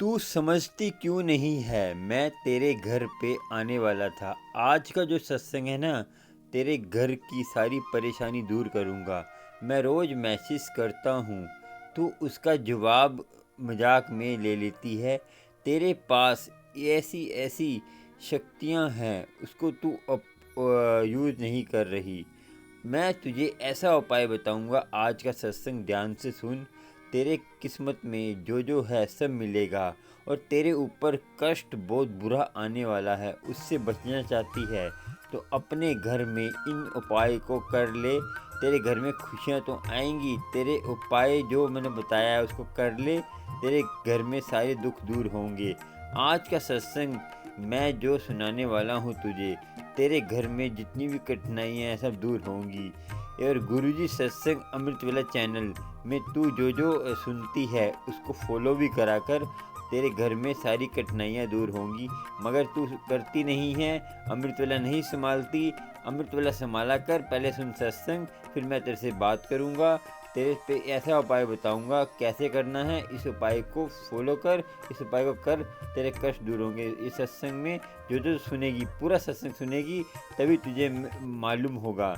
तू समझती क्यों नहीं है, मैं तेरे घर पे आने वाला था। आज का जो सत्संग है ना, तेरे घर की सारी परेशानी दूर करूँगा। मैं रोज़ मैसेज करता हूँ, तू उसका जवाब मजाक में ले लेती है। तेरे पास ऐसी ऐसी शक्तियाँ हैं, उसको तू यूज़ नहीं कर रही। मैं तुझे ऐसा उपाय बताऊंगा, आज का सत्संग ध्यान से सुन। तेरे किस्मत में जो है सब मिलेगा। और तेरे ऊपर कष्ट बहुत बुरा आने वाला है, उससे बचना चाहती है तो अपने घर में इन उपाय को कर ले। तेरे घर में खुशियाँ तो आएंगी। तेरे उपाय जो मैंने बताया है उसको कर ले, तेरे घर में सारे दुख दूर होंगे। आज का सत्संग मैं जो सुनाने वाला हूँ तुझे, तेरे घर में जितनी भी कठिनाइयाँ हैं सब दूर होंगी। और गुरुजी सत्संग अमृतवेला चैनल में तू जो सुनती है उसको फॉलो भी करा कर, तेरे घर में सारी कठिनाइयाँ दूर होंगी। मगर तू करती नहीं है, अमृतवेला नहीं संभालती। अमृतवेला संभाला कर, पहले सुन सत्संग, फिर मैं तेरे से बात करूँगा। तेरे पे ऐसा उपाय बताऊंगा कैसे करना है। इस उपाय को फॉलो कर, इस उपाय को कर, तेरे कष्ट दूर होंगे। इस सत्संग में जो सुनेगी, पूरा सत्संग सुनेगी, तभी तुझे मालूम होगा।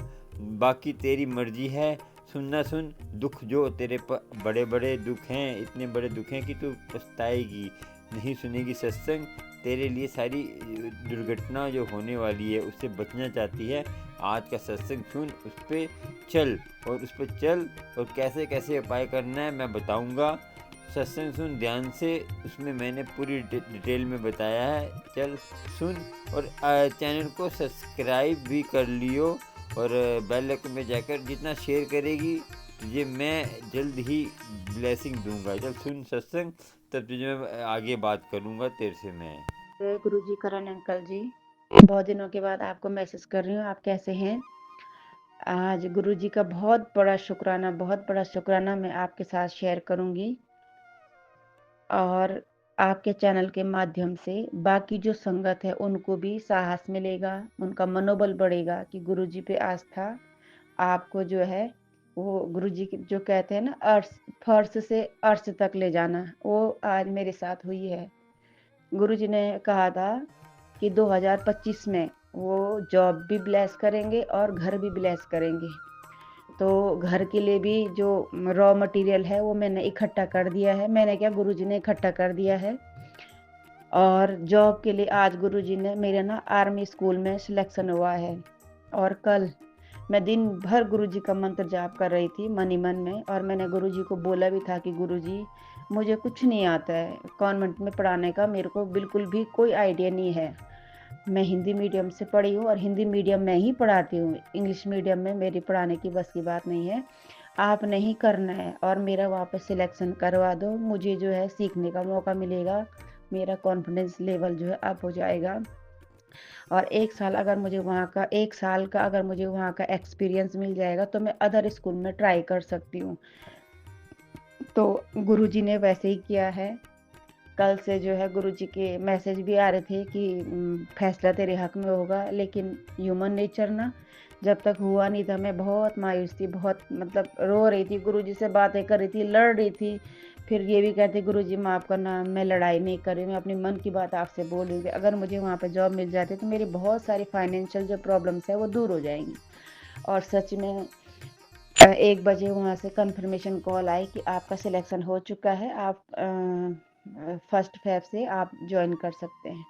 बाकी तेरी मर्जी है, सुनना सुन। दुख जो तेरे पर बड़े बड़े दुख हैं, इतने बड़े दुख हैं कि तू पछताएगी। नहीं सुनेगी सत्संग, तेरे लिए सारी दुर्घटना जो होने वाली है उससे बचना चाहती है। आज का सत्संग सुन, उस पर चल, और उस पर चल, और कैसे कैसे उपाय करना है मैं बताऊंगा। सत्संग सुन ध्यान से, उसमें मैंने पूरी डिटेल में बताया है। चल सुन, और चैनल को सब्सक्राइब भी कर लियो। और बेल आइकन में जाकर जितना शेयर करेगी तुझे मैं जल्द ही ब्लेसिंग दूंगा। चल सुन सत्संग, तब तुझे मैं आगे बात करूंगा तेरे से मैं। जय गुरु जी, करण अंकल जी। बहुत दिनों के बाद आपको मैसेज कर रही हूँ, आप कैसे हैं? आज गुरु जी का बहुत बड़ा शुक्राना मैं आपके साथ शेयर करूंगी। और आपके चैनल के माध्यम से बाकी जो संगत है उनको भी साहस मिलेगा, उनका मनोबल बढ़ेगा कि गुरु जी पे आस्था आपको जो है वो गुरु जी जो कहते हैं ना, अर्श फर्श से अर्श तक ले जाना, वो आज मेरे साथ हुई है। गुरु जी ने कहा था कि 2025 में वो जॉब भी ब्लेस करेंगे और घर भी ब्लेस करेंगे। तो घर के लिए भी जो रॉ मटेरियल है वो मैंने इकट्ठा कर दिया है। मैंने क्या, गुरुजी ने इकट्ठा कर दिया है। और जॉब के लिए आज गुरुजी ने मेरे ना आर्मी स्कूल में सिलेक्शन हुआ है। और कल मैं दिन भर गुरुजी का मंत्र जाप कर रही थी मन ही मन में। और मैंने गुरुजी को बोला भी था कि गुरुजी, मुझे कुछ नहीं आता है कॉन्वेंट में पढ़ाने का, मेरे को बिल्कुल भी कोई आइडिया नहीं है। मैं हिंदी मीडियम से पढ़ी हूँ और हिंदी मीडियम में ही पढ़ाती हूँ, इंग्लिश मीडियम में मेरी पढ़ाने की बस की बात नहीं है। आपने ही करना है और मेरा वहाँ पे सिलेक्शन करवा दो, मुझे जो है सीखने का मौका मिलेगा, मेरा कॉन्फिडेंस लेवल जो है अप हो जाएगा। और 1 साल अगर मुझे वहाँ का 1 साल का अगर मुझे वहाँ का एक्सपीरियंस मिल जाएगा तो मैं अदर स्कूल में ट्राई कर सकती हूँ। तो गुरुजी ने वैसे ही किया है। कल से जो है गुरुजी के मैसेज भी आ रहे थे कि फैसला तेरे हक में होगा। लेकिन ह्यूमन नेचर ना, जब तक हुआ नहीं था मैं बहुत मायूस थी, बहुत मतलब रो रही थी, गुरुजी से बातें कर रही थी, लड़ रही थी। फिर ये भी कहते गुरुजी माफ़ करना, मैं लड़ाई नहीं कर रही, मैं अपनी मन की बात आपसे बोल रही हूँ कि अगर मुझे वहाँ पे जॉब मिल जाती तो मेरी बहुत सारी फाइनेंशियल जो प्रॉब्लम्स है वो दूर हो जाएंगी। और सच में 1 बजे वहाँ से कंफर्मेशन कॉल आई कि आपका सिलेक्शन हो चुका है, आप 1 फेब से आप ज्वाइन कर सकते हैं।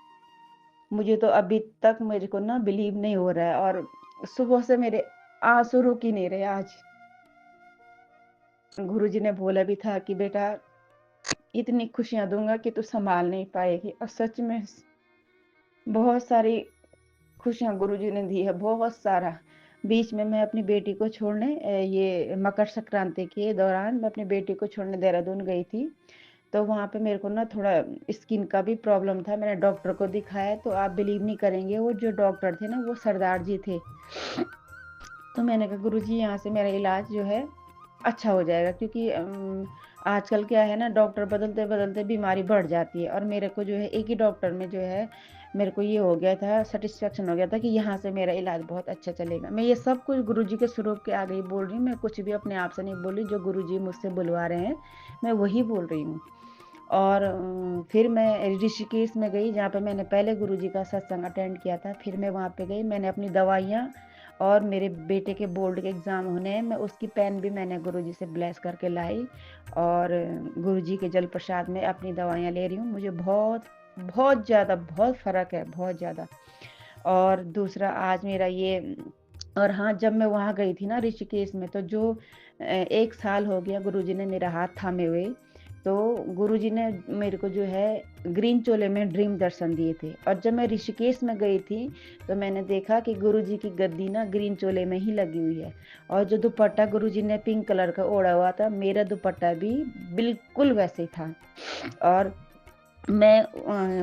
मुझे तो अभी तक मेरे को ना बिलीव नहीं हो रहा है। और सुबह से मेरे आंसू रुक ही नहीं रहे आज। गुरुजी ने बोला भी था कि बेटा, इतनी खुशियां दूंगा कि तू संभाल नहीं पाएगी। और सच में बहुत सारी खुशियां गुरुजी ने दी है, बहुत सारा। बीच में मैं अपनी बेटी को छोड़ने ये मकर संक्रांति के दौरान मैं अपनी बेटी को छोड़ने देहरादून गई थी। तो वहाँ पे मेरे को ना थोड़ा स्किन का भी प्रॉब्लम था, मैंने डॉक्टर को दिखाया। तो आप बिलीव नहीं करेंगे, वो जो डॉक्टर थे ना वो सरदार जी थे। तो मैंने कहा गुरुजी, यहाँ से मेरा इलाज जो है अच्छा हो जाएगा, क्योंकि आजकल क्या है ना, डॉक्टर बदलते बदलते बीमारी बढ़ जाती है। और मेरे को जो है एक ही डॉक्टर में जो है मेरे को ये हो गया था, सेटिस्फेक्शन हो गया था कि यहाँ से मेरा इलाज बहुत अच्छा चलेगा। मैं ये सब कुछ गुरुजी के स्वरूप के आगे ही बोल रही हूँ, मैं कुछ भी अपने आप से नहीं बोल रही। जो गुरुजी मुझसे बुलवा रहे हैं मैं वही बोल रही हूँ। और फिर मैं ऋषिकेश में गई जहाँ पे मैंने पहले गुरुजी का सत्संग अटेंड किया था। फिर मैं वहाँ पे गई, मैंने अपनी दवाइयाँ और मेरे बेटे के बोर्ड के एग्ज़ाम होने हैं, मैं उसकी पेन भी मैंने गुरुजी से ब्लेस करके लाई और गुरुजी के जल प्रसाद में अपनी दवाइयाँ ले रही हूँ। मुझे बहुत, बहुत ज़्यादा बहुत फ़र्क है, बहुत ज़्यादा। और दूसरा आज मेरा ये और हाँ, जब मैं वहाँ गई थी ना ऋषिकेश में, तो जो 1 साल हो गया गुरुजी ने मेरा हाथ थामे हुए, तो गुरुजी ने मेरे को जो है ग्रीन चोले में ड्रीम दर्शन दिए थे। और जब मैं ऋषिकेश में गई थी, तो मैंने देखा कि गुरुजी की गद्दी ना ग्रीन चोले में ही लगी हुई है और जो दुपट्टा गुरुजी ने पिंक कलर का ओढ़ा हुआ था, मेरा दुपट्टा भी बिल्कुल वैसे ही था। और मैं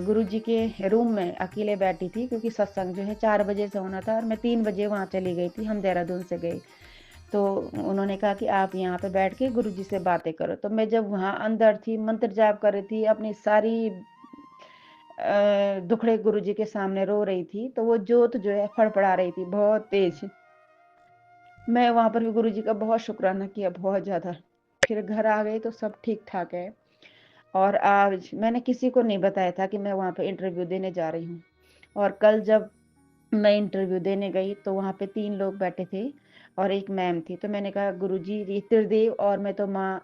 गुरुजी के रूम में अकेले बैठी थी क्योंकि सत्संग जो है 4 बजे से होना था और मैं 3 बजे वहाँ चली गई थी, हम देहरादून से गए। तो उन्होंने कहा कि आप यहाँ पे बैठ के गुरुजी से बातें करो। तो मैं जब वहाँ अंदर थी, मंत्र जाप कर रही थी, अपनी सारी दुखड़े गुरुजी के सामने रो रही थी, तो वो जोत जो है फड़फड़ा रही थी बहुत तेज़। मैं वहाँ पर भी गुरुजी का बहुत शुक्राना किया, बहुत ज़्यादा। फिर घर आ गई तो सब ठीक-ठाक है। और आज मैंने किसी को नहीं बताया था कि मैं वहाँ पे इंटरव्यू देने जा रही हूँ। और कल जब मैं इंटरव्यू देने गई तो वहाँ पे 3 लोग बैठे थे और 1 मैम थी। तो मैंने कहा गुरुजी ये त्रिदेव और मैं तो माँ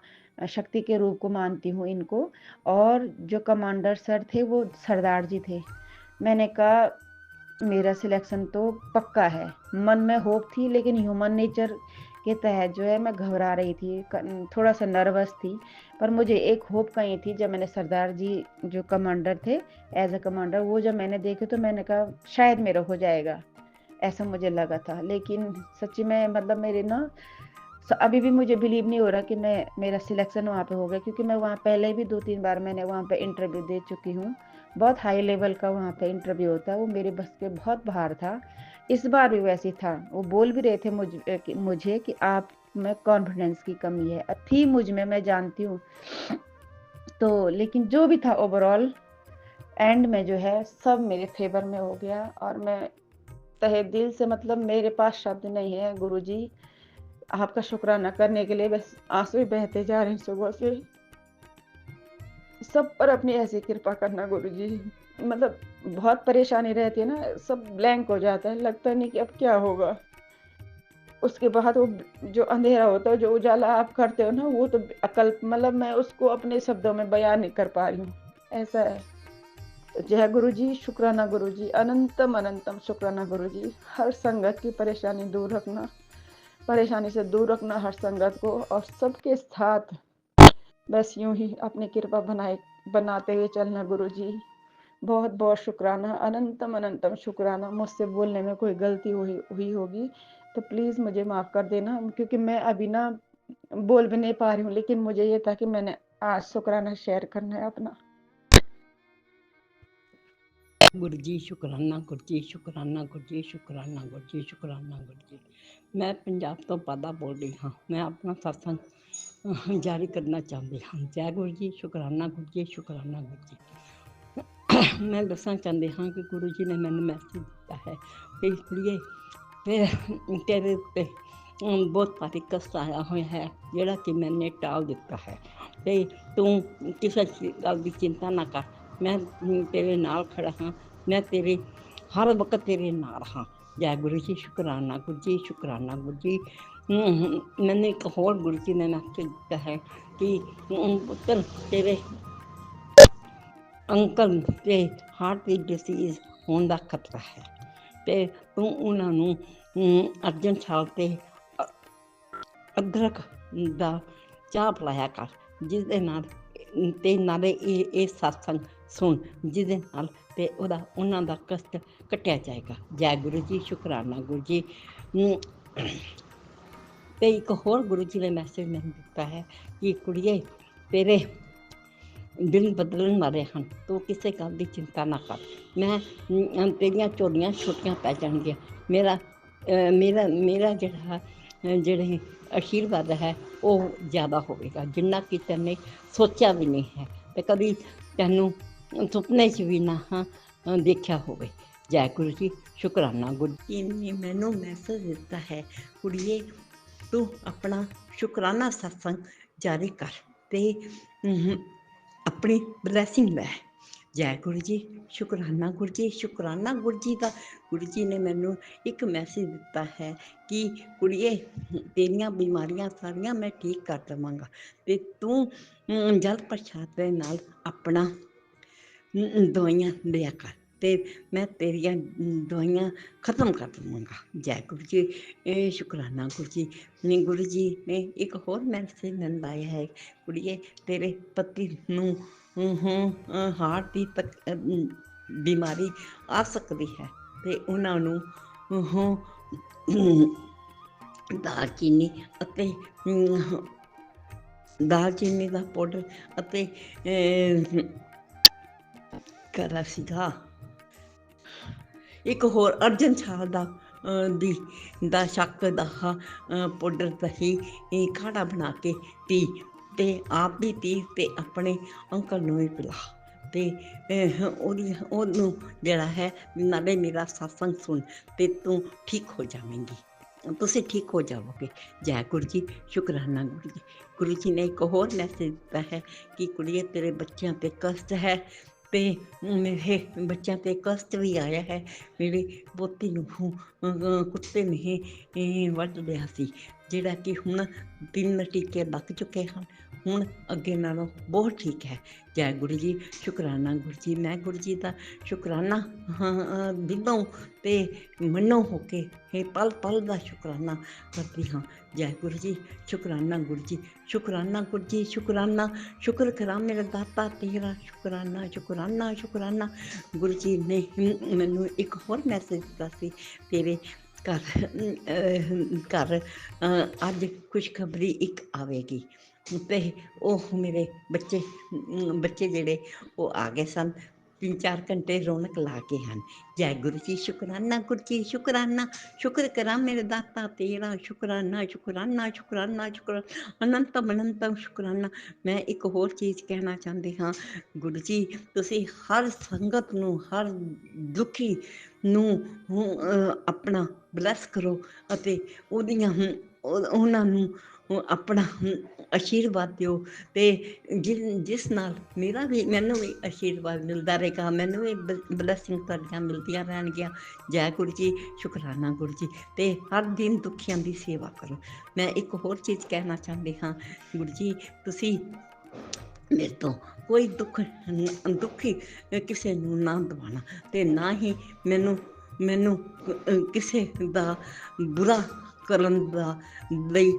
शक्ति के रूप को मानती हूँ इनको और जो कमांडर सर थे वो सरदार जी थे। मैंने कहा मेरा सिलेक्शन तो पक्का है। मन में होप थी लेकिन ह्यूमन नेचर के तहत जो है मैं घबरा रही थी, थोड़ा-सा नर्वस थी। पर मुझे एक होप कहीं थी जब मैंने सरदार जी जो कमांडर थे एज़ अ कमांडर वो जब मैंने देखे तो मैंने कहा शायद मेरा हो जाएगा, ऐसा मुझे लगा था। लेकिन सच्ची में मतलब मेरे ना अभी भी मुझे बिलीव नहीं हो रहा कि मैं मेरा सिलेक्शन वहाँ पे हो गया क्योंकि मैं वहाँ पहले भी 2-3 बार मैंने वहाँ पे इंटरव्यू दे चुकी हूँ। बहुत हाई लेवल का वहाँ पे इंटरव्यू होता है, वो मेरे बस के बहुत बाहर था। इस बार भी वैसे ही था। वो बोल भी रहे थे मुझे कि आप में कॉन्फिडेंस की कमी है। थी मुझ में, मैं जानती हूँ। तो लेकिन जो भी था ओवरऑल एंड में जो है सब मेरे फ़ेवर में हो गया और मैं तहे दिल से मतलब मेरे पास शब्द नहीं है गुरुजी, आपका शुक्राना करने के लिए बस आँसू ही बहते जा रहे हैं सुबह से। सब पर अपनी ऐसी कृपा करना गुरुजी। मतलब बहुत परेशानी रहती है ना, सब ब्लैंक हो जाता है, लगता नहीं कि अब क्या होगा? उसके बाद वो जो अंधेरा होता है, जो उजाला आप करते हो ना, वो तो अकल्प मतलब मैं उसको अपने शब्दों में बयान नहीं कर पा रही हूँ, ऐसा है। तो जय गुरुजी, शुक्राना गुरुजी, अनंतम अनंतम शुक्राना गुरुजी। हर संगत की परेशानी दूर रखना, परेशानी से दूर रखना हर संगत को और सबके साथ बस यूं ही अपनी कृपा बनाते हुए चलना गुरुजी। बहुत बहुत शुक्राना, अनंतम अनंतम शुक्राना। मुझसे बोलने में कोई गलती हुई हुई होगी तो प्लीज़ मुझे माफ़ कर देना क्योंकि मैं अभी ना बोल भी नहीं पा रही हूँ, लेकिन मुझे ये था कि मैंने आज शुक्राना शेयर करना है अपना। गुरु जी शुकराना, गुरु जी शुकराना, गुरु जी शुकराना, गुरु जी शुकराना, गुरु जी। मैं ਪੰਜਾਬ ਤੋਂ ਪਾਦਾ ਬੋਲ ਰਹੀ ਹਾਂ। ਮੈਂ ਆਪਣਾ ਸਤਸੰਗ ਜਾਰੀ ਕਰਨਾ ਚਾਹੁੰਦੀ ਹਾਂ। ਜੈ ਗੁਰੂ ਜੀ, ਸ਼ੁਕਰਾਨਾ ਗੁਰੂ ਜੀ, ਸ਼ੁਕਰਾਨਾ ਗੁਰੂ ਜੀ। ਮੈਂ ਦੱਸਣਾ ਚਾਹੁੰਦੀ ਹਾਂ ਕਿ ਗੁਰੂ ਜੀ ਨੇ ਮੈਨੂੰ ਮੈਸੇਜ ਦਿੱਤਾ ਹੈ ਕਿ ਕੁੜੀਏ ਤੇਰੇ ਉੱਤੇ ਬਹੁਤ ਭਾਰੀ ਕਸ਼ਟ ਆਇਆ ਹੋਇਆ ਹੈ ਜਿਹੜਾ ਕਿ ਮੈਨੇ ਟਾਲ ਦਿੱਤਾ ਹੈ ਅਤੇ ਤੂੰ ਕਿਸੇ ਗੱਲ ਦੀ ਚਿੰਤਾ ਨਾ ਕਰ। ਮੈਂ ਤੇਰੇ ਨਾਲ ਖੜਾ ਹਾਂ, ਮੈਂ ਤੇਰੇ ਹਰ ਵਕਤ ਤੇਰੇ ਨਾਲ ਹਾਂ। ਜੈ ਗੁਰੂ ਜੀ, ਸ਼ੁਕਰਾਨਾ ਗੁਰੂ ਜੀ, ਸ਼ੁਕਰਾਨਾ ਗੁਰੂ ਜੀ। ਮੈਨੂੰ ਇੱਕ ਹੋਰ ਗੁਰੂ ਜੀ ਨੇ ਮੈਸੇਜ ਦਿੱਤਾ ਹੈ ਕਿ ਪੁੱਤਰ ਤੇਰੇ ਅੰਕਲ ਦੇ ਹਾਰਟ ਦੀ ਡਿਸੀਜ਼ ਹੋਣ ਦਾ ਖਤਰਾ ਹੈ ਅਤੇ ਤੂੰ ਉਹਨਾਂ ਨੂੰ ਅਰਜਨ ਛਾਲ 'ਤੇ ਅਦਰਕ ਦਾ ਚਾਹ ਪਿਲਾਇਆ ਕਰ, ਜਿਸ ਦੇ ਨਾਲ ਅਤੇ ਨਾਲੇ ਇਹ ਸਤਸੰਗ ਸੁਣ, ਜਿਹਦੇ ਨਾਲ ਅਤੇ ਉਹਨਾਂ ਦਾ ਕਸ਼ਟ ਕੱਟਿਆ ਜਾਏਗਾ। ਜੈ ਗੁਰੂ ਜੀ, ਸ਼ੁਕਰਾਨਾ ਗੁਰੂ ਜੀ। ਅਤੇ ਇੱਕ ਹੋਰ ਗੁਰੂ ਜੀ ਨੇ ਮੈਸੇਜ ਮੈਨੂੰ ਦਿੱਤਾ ਹੈ ਕਿ ਕੁੜੀਏ ਤੇਰੇ ਦਿਨ ਬਦਲਣ ਵਾਲੇ ਹਨ, ਤੂੰ ਕਿਸੇ ਗੱਲ ਦੀ ਚਿੰਤਾ ਨਾ ਕਰ। ਮੈਂ ਤੇਰੀਆਂ ਝੋਲੀਆਂ ਛੋਟੀਆਂ ਪੈ ਜਾਣਗੀਆਂ। ਮੇਰਾ ਜਿਹੜੇ ਆਸ਼ੀਰਵਾਦ ਹੈ ਉਹ ਜ਼ਿਆਦਾ ਹੋਵੇਗਾ, ਜਿੰਨਾ ਕਿ ਤੈਨੇ ਸੋਚਿਆ ਵੀ ਨਹੀਂ ਹੈ ਅਤੇ ਕਦੀ ਤੈਨੂੰ ਸੁਪਨੇ 'ਚ ਵੀ ਨਾ ਦੇਖਿਆ ਹੋਵੇ। ਜੈ ਗੁਰੂ ਜੀ, ਸ਼ੁਕਰਾਨਾ ਗੁਰੂ ਜੀ ਨੇ ਮੈਨੂੰ ਮੈਸੇਜ ਦਿੱਤਾ ਹੈ ਕੁੜੀਏ ਤੂੰ ਆਪਣਾ ਸ਼ੁਕਰਾਨਾ ਸਤਸੰਗ ਜਾਰੀ ਕਰ ਅਤੇ ਆਪਣੀ ਬਲੈਸਿੰਗ ਲੈ। ਜੈ ਗੁਰੂ ਜੀ, ਸ਼ੁਕਰਾਨਾ ਗੁਰੂ ਜੀ, ਸ਼ੁਕਰਾਨਾ ਗੁਰੂ ਜੀ ਦਾ। ਗੁਰੂ ਜੀ ਨੇ ਮੈਨੂੰ ਇੱਕ ਮੈਸੇਜ ਦਿੱਤਾ ਹੈ ਕਿ ਕੁੜੀਏ, ਤੇਰੀਆਂ ਬਿਮਾਰੀਆਂ ਸਾਰੀਆਂ ਮੈਂ ਠੀਕ ਕਰ ਦੇਵਾਂਗਾ ਅਤੇ ਤੂੰ ਜਲ ਪ੍ਰਸ਼ਾਦ ਦੇ ਨਾਲ ਆਪਣਾ ਦਵਾਈਆਂ ਲਿਆ ਕਰ ਅਤੇ ਮੈਂ ਤੇਰੀਆਂ ਦਵਾਈਆਂ ਖਤਮ ਕਰ ਦੇਵਾਂਗਾ। ਜੈ ਗੁਰੂ ਜੀ, ਇਹ ਸ਼ੁਕਰਾਨਾ ਗੁਰੂ ਜੀ ਨੇ। ਗੁਰੂ ਜੀ ਨੇ ਇੱਕ ਹੋਰ ਮੈਸੇਜ ਮੈਨੂੰ ਲਾਇਆ ਹੈ, ਕੁੜੀਏ ਤੇਰੇ ਪਤੀ ਨੂੰ ਹਾਰਟ ਦੀ ਬਿਮਾਰੀ ਆ ਸਕਦੀ ਹੈ ਅਤੇ ਉਹਨਾਂ ਨੂੰ ਦਾਲਚੀਨੀ ਅਤੇ ਦਾਲਚੀਨੀ ਦਾ ਪਾਊਡਰ ਅਤੇ ਕਰਾ ਸੀਗਾ ਇੱਕ ਹੋਰ ਅਰਜਨ ਛਾਲ ਦਾ ਸ਼ੱਕ ਦਾ ਪਾਊਡਰ ਦਹੀਂ ਕਾੜਾ ਬਣਾ ਕੇ ਪੀ ਅਤੇ ਆਪ ਵੀ ਪੀ ਅਤੇ ਆਪਣੇ ਅੰਕਲ ਨੂੰ ਵੀ ਪਿਲਾ ਅਤੇ ਉਹਨੂੰ ਜਿਹੜਾ ਹੈ ਨਾਲੇ ਮੇਰਾ ਸਤਸੰਗ ਸੁਣ ਅਤੇ ਤੂੰ ਠੀਕ ਹੋ ਜਾਵੇਂਗੀ, ਤੁਸੀਂ ਠੀਕ ਹੋ ਜਾਵੋਗੇ। ਜੈ ਗੁਰੂ ਜੀ, ਸ਼ੁਕਰਾਨਾ ਗੁਰੂ ਜੀ। ਗੁਰੂ ਜੀ ਨੇ ਇੱਕ ਹੋਰ ਮੈਸੇਜ ਦਿੱਤਾ ਹੈ ਕਿ ਕੁੜੀਏ ਤੇਰੇ ਬੱਚਿਆਂ 'ਤੇ ਕਸ਼ਟ ਹੈ ਅਤੇ ਮੇਰੇ ਬੱਚਿਆਂ 'ਤੇ ਕਸ਼ਟ ਵੀ ਆਇਆ ਹੈ। ਮੇਰੀ ਪੋਤੀ ਨੂੰ ਕੁੱਤੇ ਨੇ ਵੱਢ ਲਿਆ ਸੀ, ਜਿਹੜਾ ਕਿ ਹੁਣ 3 ਟੀਕੇ ਲੱਗ ਚੁੱਕੇ ਹਨ, ਹੁਣ ਅੱਗੇ ਨਾਲੋਂ ਬਹੁਤ ਠੀਕ ਹੈ। ਜੈ ਗੁਰੂ ਜੀ, ਸ਼ੁਕਰਾਨਾ ਗੁਰੂ ਜੀ। ਮੈਂ ਗੁਰੂ ਜੀ ਦਾ ਸ਼ੁਕਰਾਨਾ ਦਿਲੋਂ ਅਤੇ ਮਨੋਂ ਹੋ ਕੇ ਪਲ ਪਲ ਦਾ ਸ਼ੁਕਰਾਨਾ ਕਰਦੀ ਹਾਂ। ਜੈ ਗੁਰੂ ਜੀ, ਸ਼ੁਕਰਾਨਾ ਗੁਰੂ ਜੀ, ਸ਼ੁਕਰਾਨਾ ਗੁਰੂ ਜੀ, ਸ਼ੁਕਰਾਨਾ। ਸ਼ੁਕਰ ਕਰਾਂ ਮੇਰੇ ਦਾਤਾ ਤੇਰਾ, ਸ਼ੁਕਰਾਨਾ ਸ਼ੁਕਰਾਨਾ ਸ਼ੁਕਰਾਨਾ। ਗੁਰੂ ਜੀ ਨੇ ਮੈਨੂੰ ਇੱਕ ਹੋਰ ਮੈਸੇਜ ਦਿੱਤਾ ਸੀ, ਤੇਰੇ ਘਰ ਅੱਜ ਖੁਸ਼ਖਬਰੀ ਇੱਕ ਆਵੇਗੀ ਅਤੇ ਉਹ ਮੇਰੇ ਬੱਚੇ ਜਿਹੜੇ ਉਹ ਆ ਗਏ ਸਨ, 3-4 ਘੰਟੇ ਰੌਣਕ ਲਾ ਕੇ ਹਨ। ਜੈ ਗੁਰੂ ਜੀ, ਸ਼ੁਕਰਾਨਾ ਗੁਰੂ ਜੀ, ਸ਼ੁਕਰਾਨਾ। ਸ਼ੁਕਰ ਕਰਾਂ ਮੇਰੇ ਦਾਤਾ ਤੇਰਾ, ਸ਼ੁਕਰਾਨਾ ਸ਼ੁਕਰਾਨਾ ਸ਼ੁਕਰਾਨਾ ਅਨੰਤਮ ਅਨੰਤਮ ਸ਼ੁਕਰਾਨਾ। ਮੈਂ ਇੱਕ ਹੋਰ ਚੀਜ਼ ਕਹਿਣਾ ਚਾਹੁੰਦੀ ਹਾਂ, ਗੁਰੂ ਜੀ ਤੁਸੀਂ ਹਰ ਸੰਗਤ ਨੂੰ, ਹਰ ਦੁਖੀ ਨੂੰ ਆਪਣਾ ਬਲੈਸ ਕਰੋ ਅਤੇ ਉਹਨਾਂ ਨੂੰ ਆਪਣਾ ਆਸ਼ੀਰਵਾਦ ਦਿਓ ਅਤੇ ਜਿਸ ਨਾਲ ਮੈਨੂੰ ਵੀ ਆਸ਼ੀਰਵਾਦ ਮਿਲਦਾ ਰਹੇਗਾ, ਮੈਨੂੰ ਵੀ ਬਲੈਸਿੰਗ ਤੁਹਾਡੀਆਂ ਮਿਲਦੀਆਂ ਰਹਿਣਗੀਆਂ। ਜੈ ਗੁਰੂ ਜੀ, ਸ਼ੁਕਰਾਨਾ ਗੁਰੂ ਜੀ। ਅਤੇ ਹਰ ਦਿਨ ਦੁਖੀਆਂ ਦੀ ਸੇਵਾ ਕਰੋ। ਮੈਂ ਇੱਕ ਹੋਰ ਚੀਜ਼ ਕਹਿਣਾ ਚਾਹੁੰਦੀ ਹਾਂ, ਗੁਰੂ ਜੀ ਤੁਸੀਂ ਮੇਰੇ ਤੋਂ ਕੋਈ ਦੁਖੀ ਕਿਸੇ ਨੂੰ ਨਾ ਦਵਾਉਣਾ ਅਤੇ ਨਾ ਹੀ ਮੈਨੂੰ ਕਿਸੇ ਦਾ ਬੁਰਾ ਕਰਨ ਦਾ ਲਈ